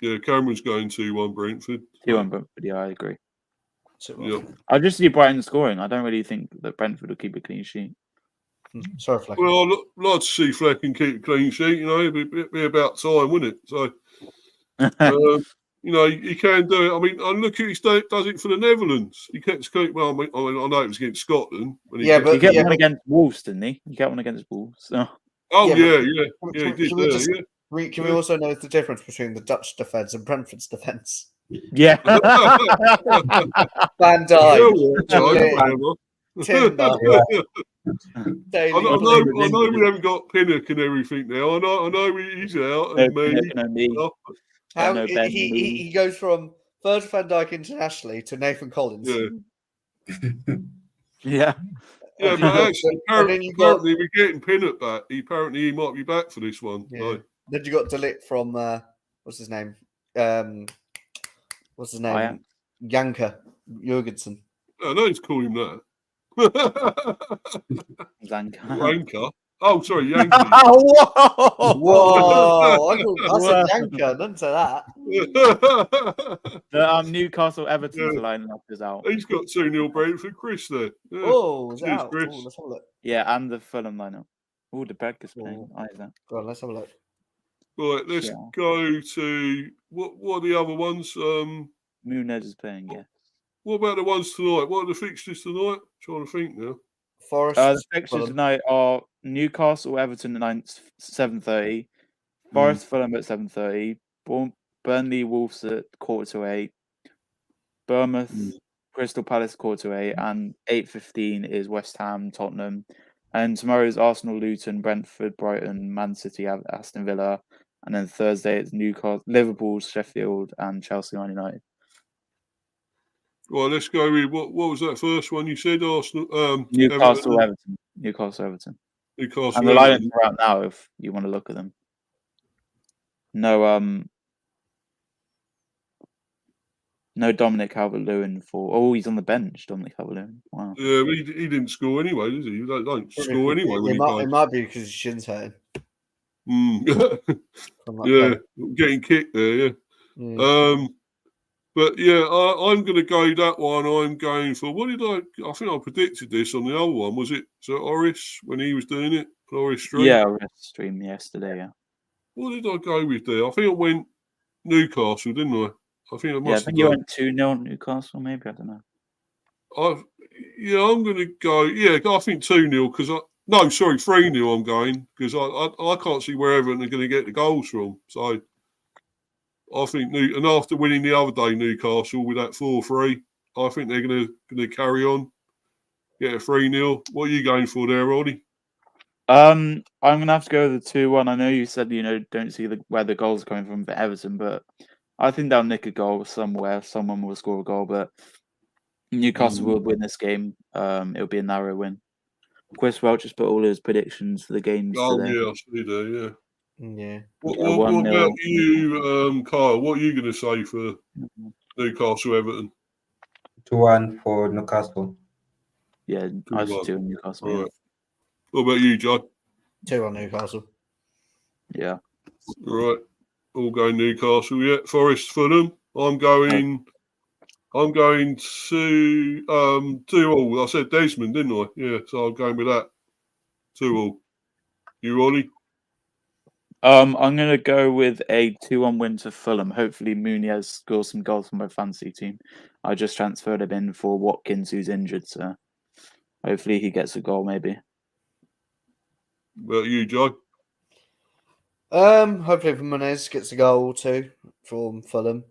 Yeah, Cameron's going 2-1 Brentford. 2-1 Brentford, yeah, I agree. Yeah. I just see Brighton scoring. I don't really think that Brentford will keep a clean sheet. Sorry, Fleck. Well, I'd like to see Fleck and keep a clean sheet. It'd be about time, wouldn't it? So, you can do it. I mean, look at he does it for the Netherlands. He gets well. I know it was against Scotland. But he get one against Wolves, didn't he? He got one against Wolves. So. Oh yeah, he did. Can we also know the difference between the Dutch defence and Brentford's defence? Yeah. Van Dijk, Timber. I know we haven't got Pinnock and everything now. I know he's out and He goes from Virgil van Dijk internationally to Nathan Collins. Yeah. Yeah, but actually, apparently we're getting Pinnock back. Apparently he might be back for this one. Yeah. So. Then you got Delit from what's his name? Janker Jurgensen. I know he's called him that. Zanka. Oh, sorry, Yankee. Whoa! I said Janker, didn't say that. The Newcastle Everton's lineup is out. He's got 2-0 Brentford Chris there. Yeah. Oh, is it out? Chris. Ooh, let's have a look. Yeah, and the Fulham lineup. Oh, the Beggars playing. Go on, let's have a look. Right, let's go to what are the other ones? Muniz is playing, yeah. What about the ones tonight? What are the fixtures tonight? I'm trying to think now. Forest. The fixtures tonight are Newcastle Everton at 7:30, Forest Fulham at 7:30, Burnley Wolves at 7:45, Bournemouth Crystal Palace 7:45, and 8:15 is West Ham Tottenham. And tomorrow is Arsenal Luton, Brentford Brighton, Man City Aston Villa, and then Thursday it's Newcastle Liverpool Sheffield and Chelsea Man United. Well, let's go with what was that first one you said? Arsenal, Newcastle Everton. Newcastle Everton. And the lineups are out now if you want to look at them. No Dominic Calvert-Lewin he's on the bench, Dominic Calvert-Lewin. Wow. Yeah, he didn't score anyway, does he? He don't score anyway when he plays. It might be because his shin's hurting. Yeah, getting kicked there, yeah. But yeah, I'm going to go that one. I'm going for I think I predicted this on the other one. Was it Oris when he was doing it? Oris stream? Yeah, Oris stream yesterday, yeah. What did I go with there? I think I went Newcastle, didn't I? I think I must have you went 2-0 Newcastle, maybe. I don't know. I'm going to go. Yeah, I think 2-0 because 3-0. I'm going because I can't see where Everton are going to get the goals from. So I think and after winning the other day, Newcastle with that 4-3, I think they're going to carry on, get a 3-0. What are you going for there, Roddy? I'm going to have to go with the 2-1. I know you said don't see where the goals are coming from for Everton, but I think they'll nick a goal somewhere. Someone will score a goal, but Newcastle will win this game. It'll be a narrow win. Chris Welch just put all his predictions for the games today. Yeah, I see there, yeah. Yeah. What about you, Kyle? What are you going to say for Newcastle Everton? 2-1 for Newcastle. Yeah, I should do Newcastle. Right. What about you, Joe? 2-1 Newcastle. Yeah. Right. All going Newcastle, yeah. Forest Fulham. I'm going to 2-2. I said Desmond, didn't I? Yeah, so I'm going with that. 2-2. You, Ollie? I'm going to go with a 2-1 win to Fulham. Hopefully, Muniz scores some goals for my fantasy team. I just transferred him in for Watkins, who's injured, so hopefully he gets a goal, maybe. What about you, Joe? Hopefully Muniz gets a goal or two from Fulham.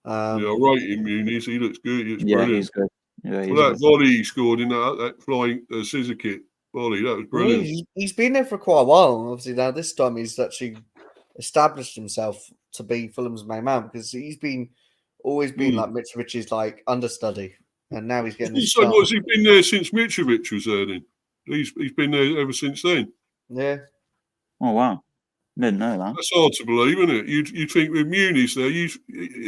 I rate him, Muniz. He looks good. He's brilliant. He's good. Yeah, that volley he scored in that flying scissor kick volley, that was brilliant. He's been there for quite a while. Obviously, now this time he's actually established himself to be Fulham's main man because he's always been like Mitrovic's like understudy, and now he's getting. So, has he been there since Mitrovic was there? Then he's been there ever since then. Yeah. Oh wow. Didn't know that. That's hard to believe, isn't it? You'd think with Muniz there, you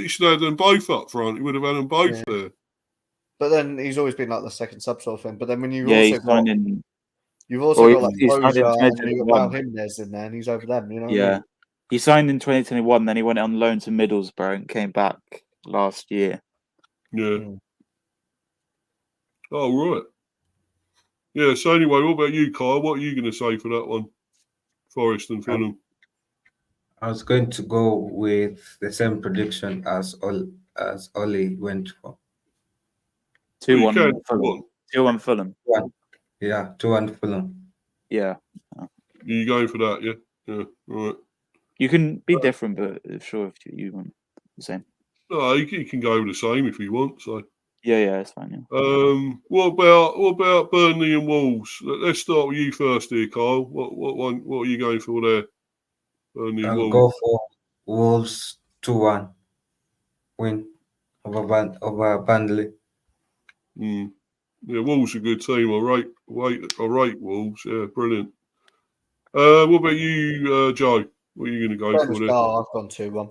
should have them both up front. You would have had them both there. But then he's always been like the second sub sort of thing. But then when you've you've also got like Roja and you've got Jimenez in there, and he's over them. You know. Yeah, what I mean? He signed in 2021. Then he went on loan to Middlesbrough and came back last year. Yeah. Oh right. Yeah. So anyway, what about you, Kyle? What are you going to say for that one? Forest and Fulham. I was going to go with the same prediction as Ollie went for. 2-1 Fulham. 2-1 Fulham. Yeah, 2-1 Fulham. Yeah. You going for that? Yeah. Yeah. Right. You can be different, but sure if you want the same. No, he can go with the same if he wants. So. Yeah, it's fine. Yeah. What about Burnley and Wolves? Let's start with you first, here, Kyle. What are you going for there? Burnley and I'll Wolves. go for Wolves 2-1 win over Burnley. Yeah, Wolves are a good team. I rate Wolves. Yeah, brilliant. What about you, Joe? What are you going to go for there? I've gone 2-1.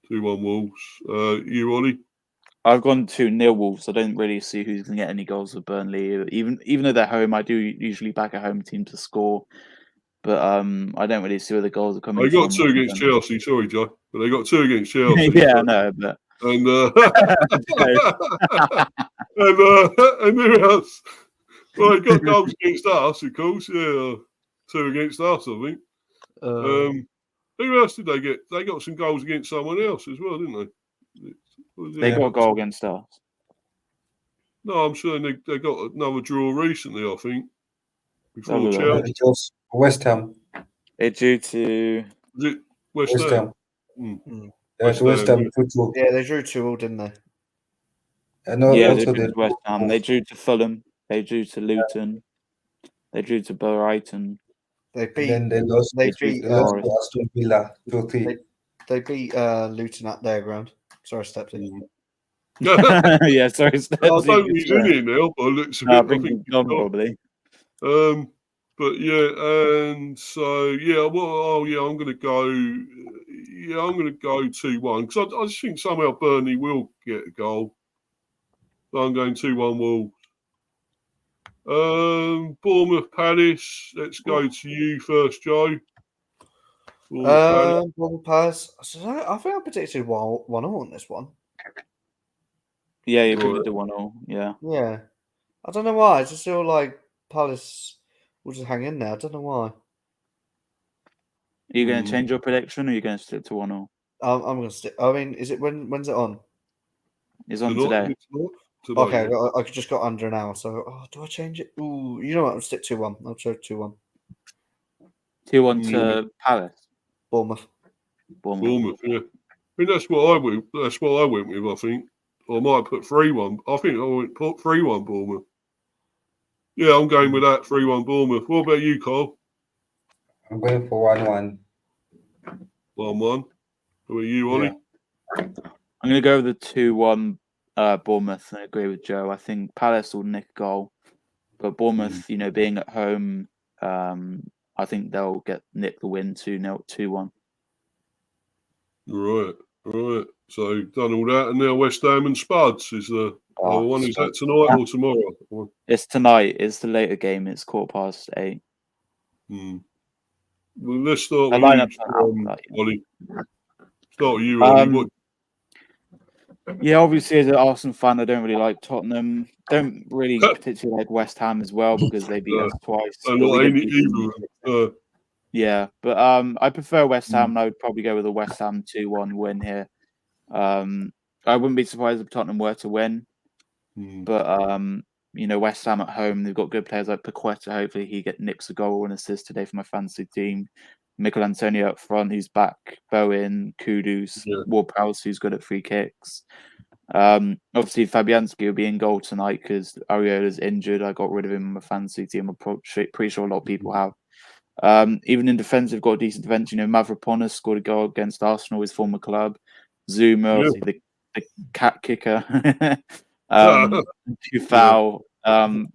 2-1 Wolves. You, Ollie? I've gone 2-0 Wolves. I don't really see who's going to get any goals for Burnley. Even though they're home, I do usually back a home team to score. But I don't really see where the goals are coming from. They got 2 against Chelsea. Sorry, Joe. But they got 2 against Chelsea. Yeah, I know. But... And and who else? Well, they got goals against us, of course. Yeah, 2 against us, I think. Who else did they get? They got some goals against someone else as well, didn't they? They got a goal against us. No, I'm sure they got another draw recently, I think. Before Chelsea. It was West Ham. It's due to... Was it West Ham? West Ham 2-2. Yeah, they drew 2-2, didn't they? Yeah, they drew to West Ham. They drew to Fulham. They drew to Luton. They drew to Brighton. They beat. Then they lost. They beat Aston Villa 2-3. They beat Luton at their ground. Sorry, I stepped in. Yeah, sorry. I don't think he's in here now, but it looks a bit. I think probably. But yeah, and so yeah, I'm going to go. Yeah, I'm going to go 2-1 because I just think somehow Burnley will get a goal. So I'm going 2-1 Wolves. Bournemouth Palace. Let's go to you first, Joe. Bournemouth Palace. I think I predicted 1-1 on this one. Yeah, you predicted 1-0. Yeah. Yeah. I don't know why. I just feel like Palace will just hang in there. I don't know why. Are you going to change your prediction, or are you going to stick to 1-0? I'm going to stick. I mean, is it when's it on? It's on today. Okay, I just got under an hour. So, do I change it? Ooh, you know what? I'll stick 2-1. I'll show 2-1. 2-1 to Palace. Bournemouth. Yeah. I mean, that's what I went. That's what I went with. I think. Or I might put 3-1. I think I would put 3-1 Bournemouth. Yeah, I'm going with that 3-1 Bournemouth. What about you, Cole? I'm going for 1-1. 1-1. What about you, Ollie? Yeah. I'm going to go with the 2-1 Bournemouth and agree with Joe. I think Palace will nick a goal, but Bournemouth, being at home, I think they'll nick the win 2-1. Right. So done all that, and now West Ham and Spuds is the one. Is that tonight or tomorrow? It's tonight. It's the later game. It's 8:15. Well, let's start with you, Ollie. Start with you, Ollie. Yeah, obviously as an Arsenal fan, I don't really like Tottenham. Don't really particularly like West Ham as well because they beat us twice. Yeah, but I prefer West Ham, and I would probably go with a West Ham 2-1 win here. I wouldn't be surprised if Tottenham were to win, but West Ham at home, they've got good players like Paqueta. Hopefully, he nicks a goal or an assist today for my fantasy team. Mikel Antonio up front, who's back. Bowen, Kudus, Ward-Prowse, who's good at free kicks. Obviously, Fabianski will be in goal tonight because Areola's injured. I got rid of him in my fantasy team. I'm pretty sure a lot of people have. Even in defence, they've got a decent defence. Mavropanos scored a goal against Arsenal, his former club. Zuma, obviously the cat kicker. Kufau.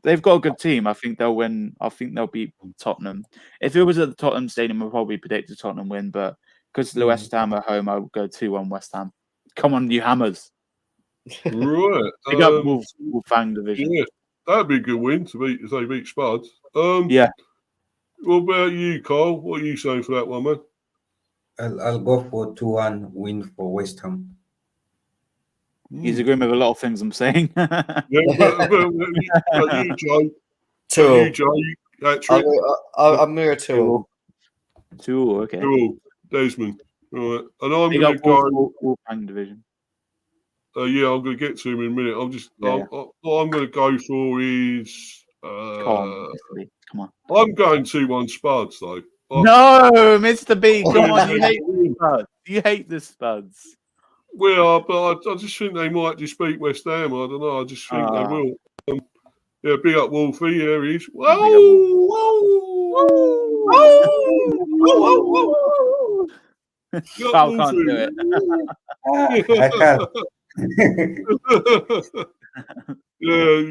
They've got a good team. I think they'll win. I think they'll beat Tottenham. If it was at the Tottenham Stadium, I'd probably predict a Tottenham win. But because the West Ham are home, I would go 2-1 West Ham. Come on, you Hammers! Right. Big up Wolfgang division. Yeah, that'd be a good win if they beat Spuds. Yeah. What about you, Carl? What are you saying for that one, man? I'll go for 2-1 win for West Ham. He's agreeing with a lot of things I'm saying. Yeah, but you, Joe. 2-0. You, Joe. Actually, I'm near 2-0. 2-0, okay. 2-0. Desmond. All right. And I'm going to go. Wolfgang division. Yeah, I'm going to get to him in a minute. What I'm going to go for is. Come on. I'm going 2-1 Spuds, though. No, Mr. B, come on. You hate the Spuds. You hate the Spuds. We are, but I just think they might just beat West Ham. I don't know. I just think they will. Yeah, big up Wolfie. There he is. Whoa! Whoa! Cal can't do it. I can't. Yeah.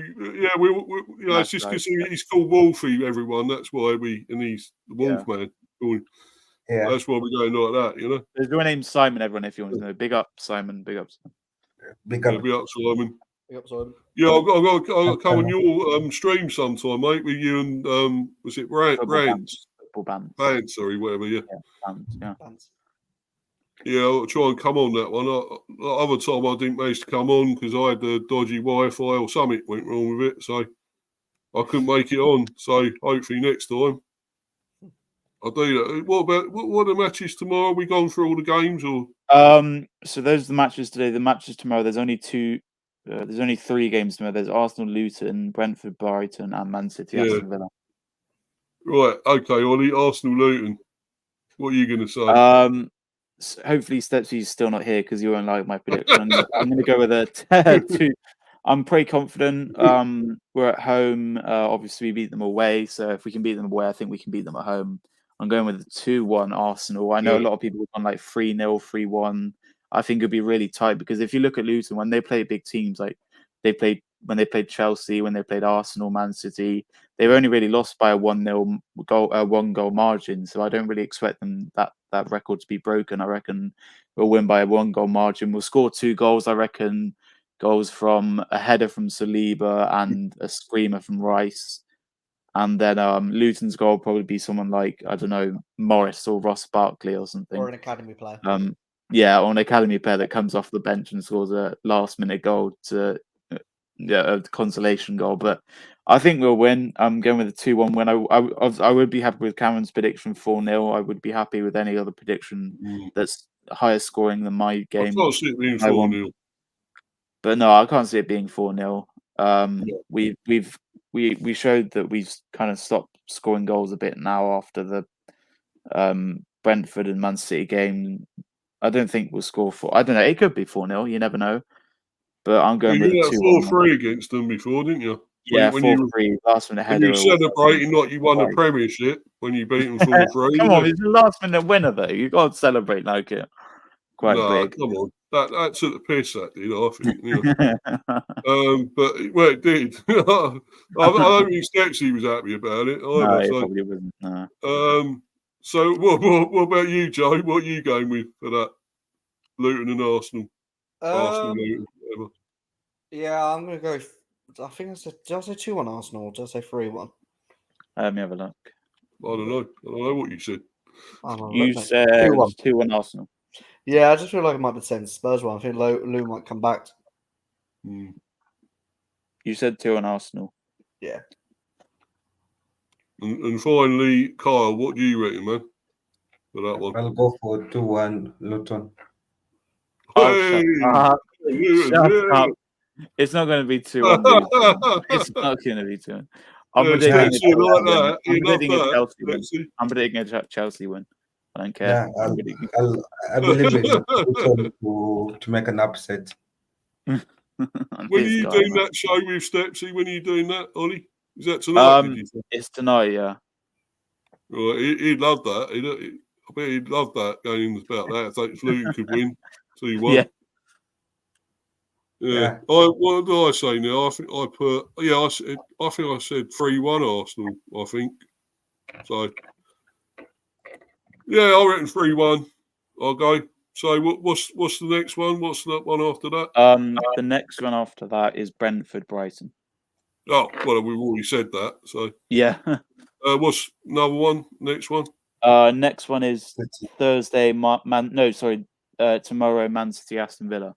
It's just because he's called Wolfie. Everyone, that's why he's the Wolfman. Yeah, that's why we're going like that. There's your name Simon. Everyone, if you want to know, big up Simon. Big up. big up. Big up Simon. Big up, Simon. Yeah, I'll come on your stream sometime, mate, with you and was it Rants? Bands, sorry, whatever. Yeah. Yeah, I'll try and come on that one. The other time I didn't manage to come on because I had the dodgy Wi-Fi or something went wrong with it, so I couldn't make it on. So hopefully next time I'll do that. What about what are the matches tomorrow? Are we gone through all the games or? So those are the matches today. The matches tomorrow. There's only two. There's only 3 games tomorrow. There's Arsenal, Luton, Brentford, Brighton, and Man City, Aston Villa. Right. Okay, Ollie. Arsenal, Luton. What are you going to say? Hopefully Stepsy's still not here because you won't like my prediction. I'm going to go with a 2. I'm pretty confident. We're at home. Obviously, we beat them away. So if we can beat them away, I think we can beat them at home. I'm going with a 2-1 Arsenal. I know a lot of people have gone like 3-0, 3-1. I think it'll be really tight because if you look at Luton, when they play big teams, like when they played Chelsea, when they played Arsenal, Man City, they've only really lost by a 1-0 goal, 1-goal margin. So I don't really expect them that record to be broken. I reckon we'll win by a 1-goal margin. We'll score 2 goals. I reckon goals from a header from Saliba and a screamer from Rice. And then Luton's goal will probably be someone like, I don't know, Morris or Ross Barkley or something. Or an academy player. Yeah, or an academy player that comes off the bench and scores a last-minute goal to a consolation goal. But I think we'll win. I'm going with a 2-1 win. I would be happy with Cameron's prediction 4-0. I would be happy with any other prediction that's higher scoring than my game. I can't see it being 4-0. But no, I can't see it being 4-0. We showed that we've kind of stopped scoring goals a bit now after the Brentford and Man City game. I don't think we'll score 4. I don't know. It could be 4-0. You never know. But I'm going with 4-3 against them before, didn't you? Yeah, 4-3. Last minute header. You were celebrating like you won the Premiership when you beat them 4-3. Come on, it's the last minute winner though. You got to celebrate like it. Quite big. Come on. That took the piss, that did, I think. But it did. I don't think Stepsy was happy about it either. No, he probably wasn't. No. So what about you, Joe? What are you going with for that? Luton and Arsenal. Arsenal, Luton, whatever. Yeah, I'm going to go. I think I said, did I say 2-1 Arsenal or did I say 3-1? Let me have a look. I don't know what you said. You said 2-1 Arsenal. Yeah, I just feel like it might be the same Spurs one. I think Lou might come back. You said 2-1 Arsenal. Yeah. And finally, Kyle, what do you reckon, man? For that one, I'll go for 2-1 Luton. Hey! Shut up. It's not going to be 2-1. It's not going to be 2-1. I'm predicting a Chelsea win. I'm predicting a Chelsea win. I don't care. Yeah, I believe in Luton to make an upset. When are you doing that show with Stepsy? When are you doing that, Ollie? Is that tonight? It's tonight, yeah. Right, he'd love that. I bet he'd love that going about that. If Luton could win 2-1. Yeah. What did I say now? I think I put. Yeah, I think I said 3-1 Arsenal. I think so. Yeah, I reckon 3-1. I'll go. So what's the next one? What's that one after that? The next one after that is Brentford Brighton. Oh well, we've already said that. So yeah. What's another one? Next one. Next one is Thursday. Tomorrow, Man City, Aston Villa.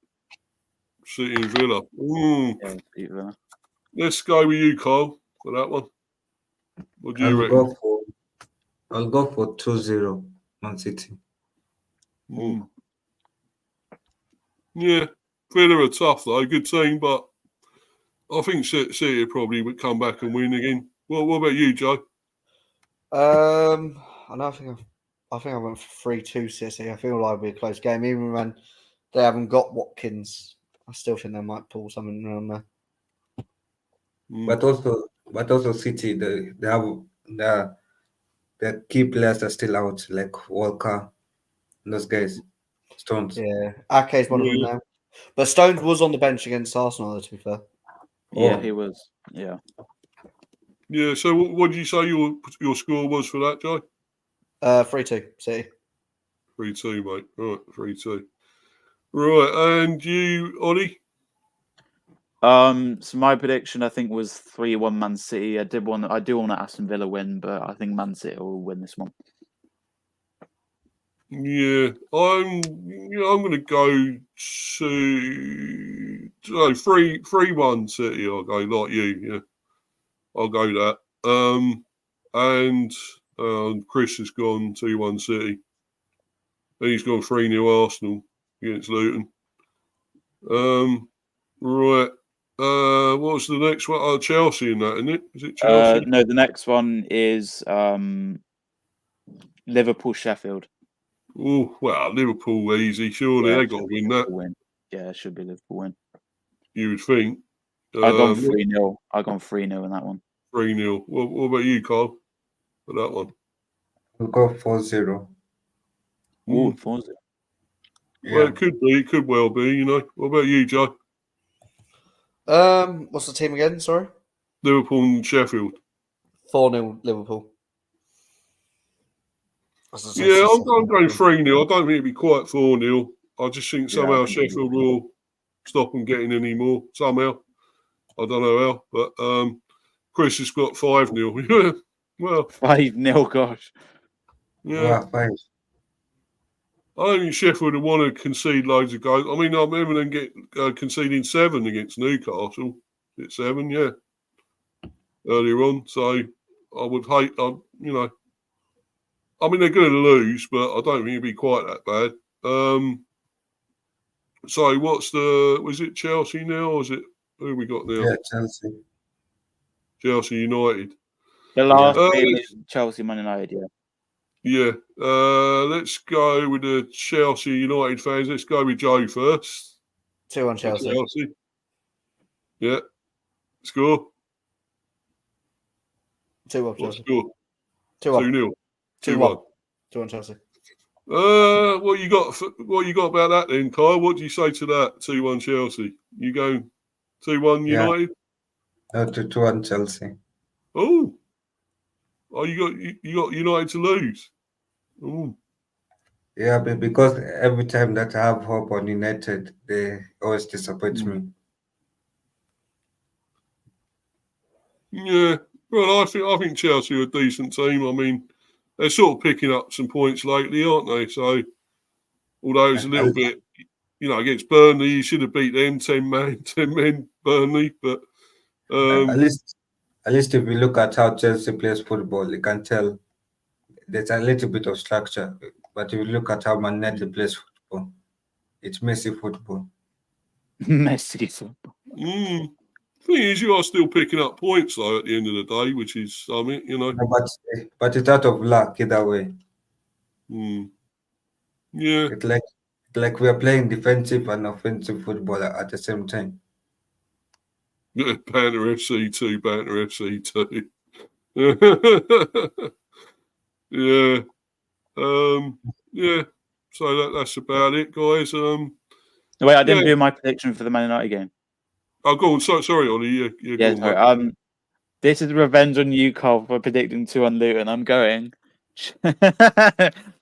City and Villa. Yeah, Villa. Let's go with you, Carl, for that one. What do you reckon? I'll go for 2-0 Man City. Yeah, Villa are tough though, good team, but I think City probably would come back and win again. Well, what about you, Joe? I think I went for 3-2 City. I feel like it'll be a close game, even when they haven't got Watkins. I still think they might pull something around there. But also City, they have the key players are still out, like Walker, those guys, Stones. Yeah, Ake's one of them now. But Stones was on the bench against Arsenal, to be fair. Yeah, Oh. he was. Yeah. Yeah. So what did you say your score was for that, Joe? 3-2, City. 3-2, mate. Right, 3-2. Right, and you, Ollie? So my prediction, I think, was 3-1 Man City. I do want Aston Villa win, but I think Man City will win this one. Yeah, I'm going to go to 3-1 City. I'll go like you. Yeah, I'll go that. And Chris has gone 2-1 City. And he's gone 3-0 Arsenal against Luton. Right. What's the next one? Oh, Chelsea in that, isn't it? Is it Chelsea? No, the next one is Liverpool Sheffield. Oh, well, Liverpool easy. Surely they got to win that. Win. Yeah, it should be Liverpool win. You would think. I've gone 3-0. I've gone 3-0 in that one. 3-0. What about you, Carl, for that one? We'll go 4-0. Oh, 4-0. Well, it could be. It could well be, you know. What about you, Joe? What's the team again? Sorry? Liverpool and Sheffield. 4-0 Liverpool. Yeah, I'm going 3-0. I don't think it'd be quite 4-0. I just think somehow Sheffield will stop them getting any more. Somehow. I don't know how. But Chris has got 5-0. Well, 5-0, gosh. Yeah. 5. I don't think Sheffield would want to concede loads of goals. I mean, I remember them conceding 7 against Newcastle. Is it 7? Yeah. Earlier on. So I would hate, you know. I mean, they're going to lose, but I don't think it'd be quite that bad. So was it Chelsea now, or is it, who have we got now? Yeah, Chelsea. Chelsea United. The last game is Chelsea Man United, yeah. Yeah. Let's go with the Chelsea United fans. Let's go with Joe first. 2-1 Chelsea. Yeah. Score? 2-1 Chelsea. Score? 2-1. 2-0. 2-1 Chelsea. What you got about that then, Kyle? What do you say to that? 2-1 Chelsea. You going 2-1 United? No, 2-1 Chelsea. Oh, you got United to lose. Oh. Yeah, but because every time that I have hope on United, they always disappoint me. Yeah, well, I think Chelsea are a decent team. I mean, they're sort of picking up some points lately, aren't they? So, although it's a little bit, you know, against Burnley, you should have beat them 10 men, Burnley. But at least if you look at how Chelsea plays football, you can tell there's a little bit of structure. But if you look at how Man United plays football, it's messy football. Messy football. Thing is, you are still picking up points though at the end of the day, which is something, you know. No, but it's out of luck either way. Yeah. It's like we are playing defensive and offensive football at the same time. Yeah, Banter FC 2, Banter FC 2. Yeah. Yeah. So that's about it, guys. Wait, I didn't do my prediction for the Man United game. Oh, go on. Sorry, Ollie. Yeah, sorry. This is revenge on you, Carl, for predicting 2-1 Luton. I'm going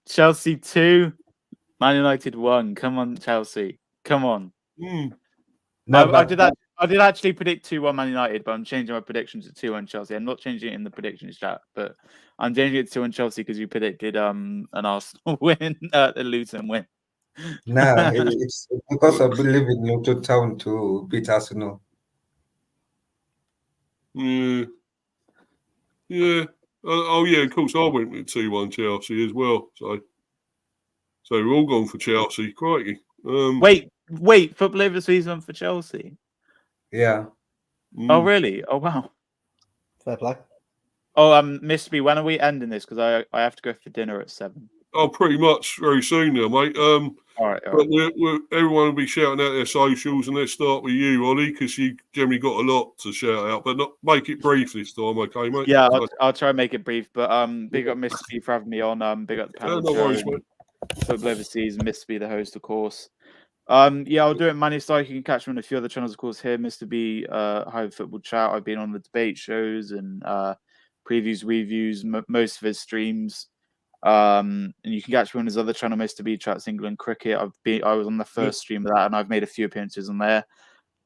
Chelsea 2, Man United 1. Come on, Chelsea. Come on. No, I did actually predict 2-1 Man United, but I'm changing my prediction to 2-1 Chelsea. I'm not changing it in the predictions chat, but I'm changing it to 2-1 Chelsea because you predicted an Arsenal win, a Luton win. No, it's because I believe in Luton Town to beat Arsenal. Yeah. Yeah. Of course, I went with 2-1 Chelsea as well. So we're all gone for Chelsea. Crikey. Wait, football over the season for Chelsea? Yeah. Oh, really? Oh, wow. Fair play. Oh, Mr. B, when are we ending this? Because I have to go for dinner at 7. Oh, pretty much very soon now, mate. All right. But everyone will be shouting out their socials, and let's start with you, Ollie, because you generally got a lot to shout out. But not make it brief this time, okay, mate? Yeah, I'll try and make it brief. But big up Mr. B for having me on. Big up the panel. No worries, mate. Football Overseas, Mr. B the host, of course. I'll do it Manny Style. You can catch me on a few other channels, of course. Here, Mr. B, High Football Chat. I've been on the debate shows and previews, reviews, most of his streams. And you can catch me on his other channel, Mr. B Chats England Cricket. I was on the first stream of that, and I've made a few appearances on there.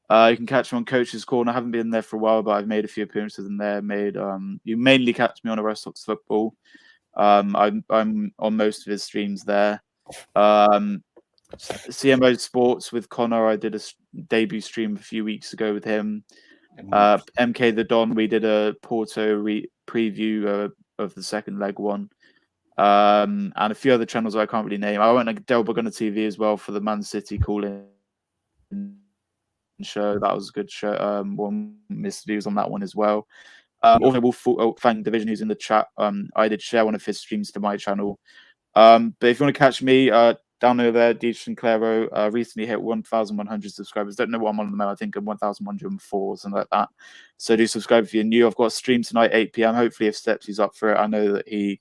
You can catch me on Coach's Corner. I haven't been there for a while, but I've made a few appearances in there. You mainly catch me on Arrestox Football. I'm on most of his streams there. CMO Sports with Connor. I did a debut stream a few weeks ago with him. MK the Don. We did a Porto preview of the second leg one. And a few other channels I can't really name. I went to Delbog on the TV as well for the Man City call-in show. That was a good show. One Mr. B was on that one as well. Also, we'll thank Division who's in the chat. I did share one of his streams to my channel. But if you want to catch me, down over there, DJ Sinclairo recently hit 1,100 subscribers. Don't know what I'm on at the moment. I think I'm 1,104 or something like that. So do subscribe if you're new. I've got a stream tonight, 8 p.m. Hopefully, if Stepsy's up for it. I know that he,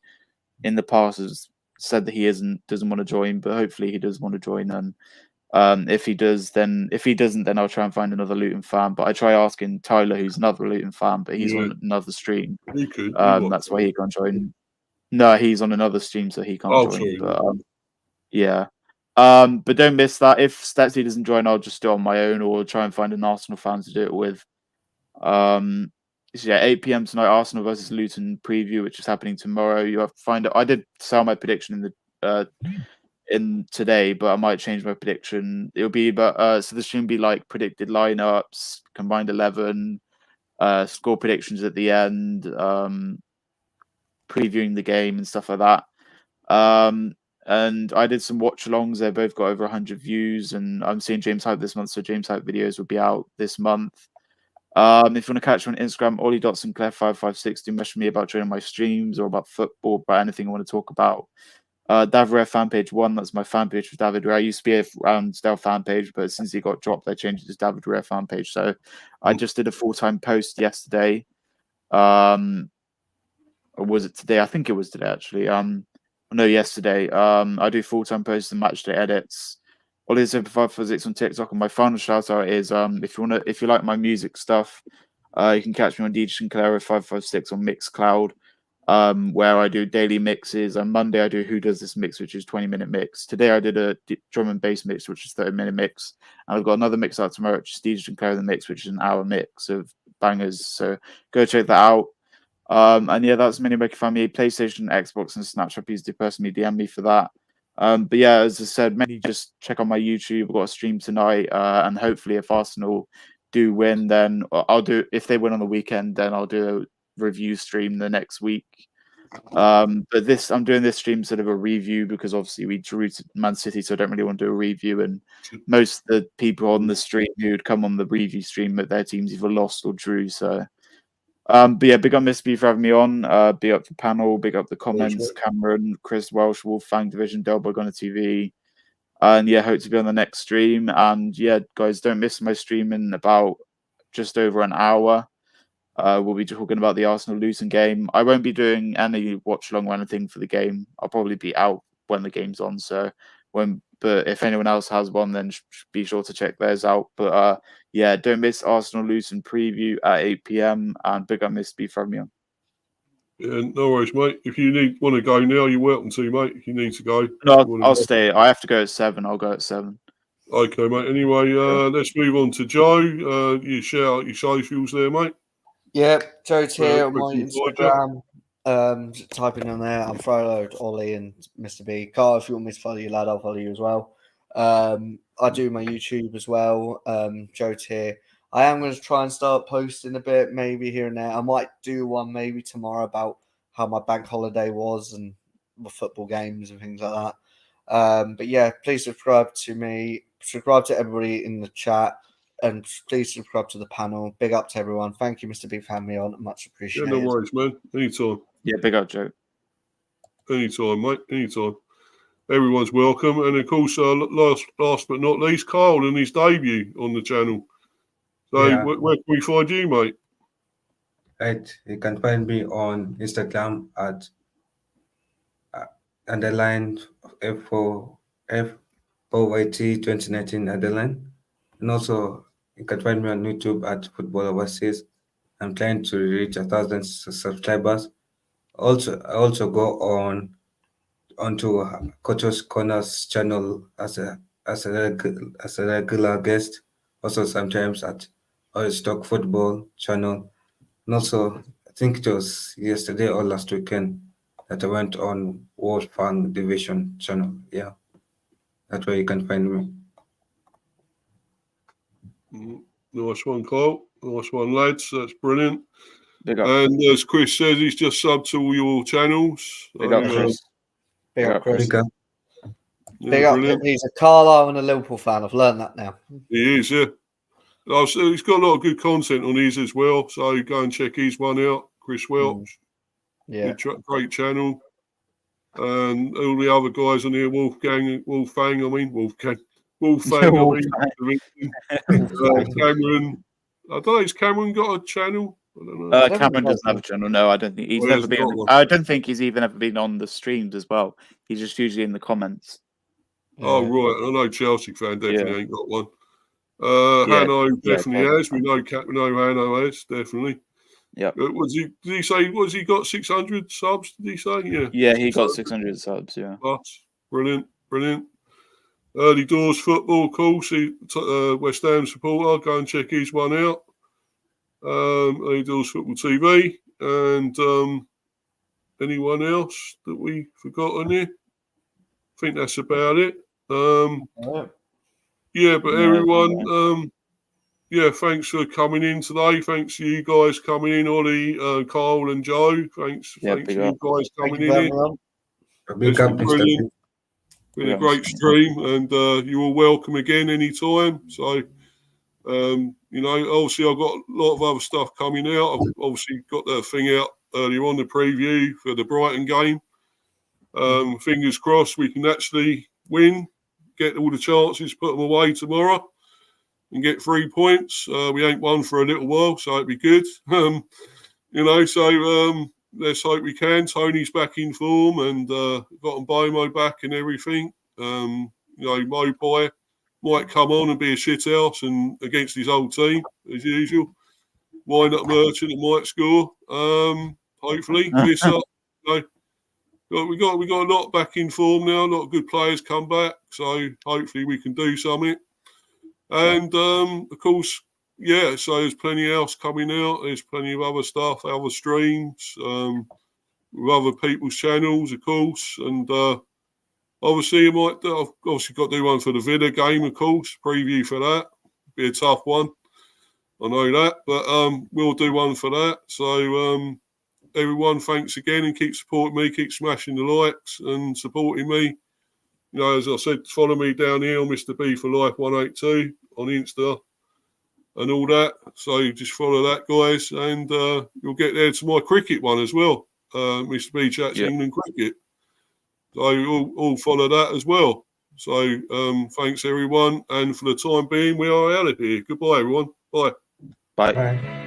in the past, has said that he doesn't want to join, but hopefully he does want to join. And if he doesn't, then I'll try and find another Luton fan. But I try asking Tyler, who's another Luton fan, but he's on another stream. He could. That's why he can't join. No, he's on another stream, so he can't join. Sorry. But yeah. But don't miss that. If Statsy doesn't join, I'll just do it on my own or try and find an Arsenal fan to do it with. So yeah, 8 p.m. tonight, Arsenal versus Luton preview, which is happening tomorrow. You have to find out. I did sell my prediction in today, but I might change my prediction. It'll be so this shouldn't be like predicted lineups, combined 11, score predictions at the end, previewing the game and stuff like that. And I did some watch-alongs. They both got over 100 views, and I'm seeing James Hype this month, so James Hype videos will be out this month. If you want to catch me on Instagram, Ollie.Sinclair556, do message me about joining my streams or about football, about anything I want to talk about. David fan page 1, that's my fan page for David Ray. I used to be around Dell fan page, but since he got dropped, they changed it to David Ray fan page. So I just did a full-time post yesterday. Or was it today? I think it was today, actually. No, yesterday. I do full-time posts and match day edits. Ollie7546 on TikTok, and my final shout out is if you like my music stuff, you can catch me on DJ Sinclair 556 on Mixcloud, where I do daily mixes. On Monday I do Who Does This Mix, which is 20-minute mix. Today I did a drum and bass mix, which is 30-minute mix, and I've got another mix out tomorrow, which is DJ Sinclair the Mix, which is an hour mix of bangers. So go check that out. And yeah, that's Mini Maker Family, PlayStation, Xbox, and Snapchat. Please do personally DM me for that. But yeah, as I said, maybe just check on my YouTube. I've got a stream tonight, and hopefully, if Arsenal do win, then I'll do. If they win on the weekend, then I'll do a review stream the next week. But I'm doing this stream sort of a review because obviously we drew to Man City, so I don't really want to do a review. And most of the people on the stream who'd come on the review stream, but their teams either lost or drew. So. But yeah, big up Miss B for having me on. Big up the panel, big up the comments, Cameron, Chris Welsh, Wolfgang Division, Delbog on the TV. And yeah, hope to be on the next stream. And yeah, guys, don't miss my stream in about just over an hour. We'll be talking about the Arsenal Luton game. I won't be doing any watch along or anything for the game. I'll probably be out when the game's on. But if anyone else has one, then be sure to check theirs out. But yeah, don't miss Arsenal Luton preview at 8 p.m. And big up Miss B for me on. Yeah, no worries, mate. If you want to go now, you're welcome to, mate. If you need to go, no, I'll stay. I have to go at 7. I'll go at 7. Okay, mate. Anyway, let's move on to Joe. You share out your socials there, mate. Yeah, Joe's here on my Instagram. Typing on there, I'm Frollo, Ollie, and Mr. B. Carl, if you want me to follow you, lad, I'll follow you as well. I do my YouTube as well. Joe's here. I am going to try and start posting a bit, maybe here and there. I might do one maybe tomorrow about how my bank holiday was and my football games and things like that. But yeah, please subscribe to me. Subscribe to everybody in the chat. And please subscribe to the panel. Big up to everyone. Thank you, Mr. B, for having me on. Much appreciated. Yeah, no worries, man. Anytime. Yeah, big up, Joe. Anytime, mate. Anytime. everyone's welcome. And of course, last but not least, Carl and his debut on the channel. So where can we find you, mate? Right, you can find me on Instagram at underline F4YT 2019 underline, and also you can find me on YouTube at Football Overseas. I'm trying to reach 1,000 subscribers. I also go onto Coach's Corners channel as a regular guest. Also sometimes at Oil Stock Football channel. And also, I think it was yesterday or last weekend that I went on World Fan Division channel. Yeah, that's where you can find me. Nice one, Carl. Nice one, lads. That's brilliant. Big up. And as Chris says, he's just subbed to all your channels. Big up, Chris. Big up, Chris. Big up. He's a Carlisle and a Liverpool fan. I've learned that now. He is, yeah. He's got a lot of good content on his as well. So go and check his one out, Chris Welch. Yeah. Great channel. And all the other guys on here, Wolfgang, Cameron. I don't know, has Cameron got a channel? I don't know. Cameron doesn't have a channel. No, I don't think he's never been. I don't think he's even ever been on the streams as well. He's just usually in the comments. Oh right, I know Chelsea fan definitely ain't got one. Hanno definitely has. We know Hanno has definitely. Yeah. Did he say? Was he got 600 subs? Did he say? Yeah. Yeah, he got 600 subs. Yeah. That's brilliant. Early Doors Football, course. West Ham supporter. Go and check his one out. Early Doors Football TV, and anyone else that we forgot on here? I think that's about it. Yeah, but everyone, thanks for coming in today. Thanks to you guys coming in, Ollie, Carl, and Joe. Thanks for you guys coming in. It's been brilliant. Been a great stream, and you're all welcome again anytime. So, obviously I've got a lot of other stuff coming out. I've obviously got that thing out earlier on, the preview for the Brighton game. Fingers crossed we can actually win, get all the chances, put them away tomorrow, and get 3 points. We ain't won for a little while, so it'd be good. Let's hope we can. Tony's back in form, and got Mbomo back and everything. Mopai might come on and be a shithouse and against his old team as usual. Wind up Merchant and might score. Hopefully, we got a lot back in form now. A lot of good players come back, so hopefully we can do something. And of course, so there's plenty else coming out. There's plenty of other stuff, other streams, with other people's channels, of course. And obviously, I've obviously got to do one for the Villa game, of course. Preview for that. Be a tough one. I know that, but we'll do one for that. So everyone, thanks again, and keep supporting me, keep smashing the likes and supporting me. As I said, follow me down here on Mr. B for Life 182 on Insta and all that. So just follow that, guys, and you'll get there to my cricket one as well. Mr. B Chats England Cricket. So all follow that as well. So thanks everyone, and for the time being, we are out of here. Goodbye, everyone. Bye. Bye.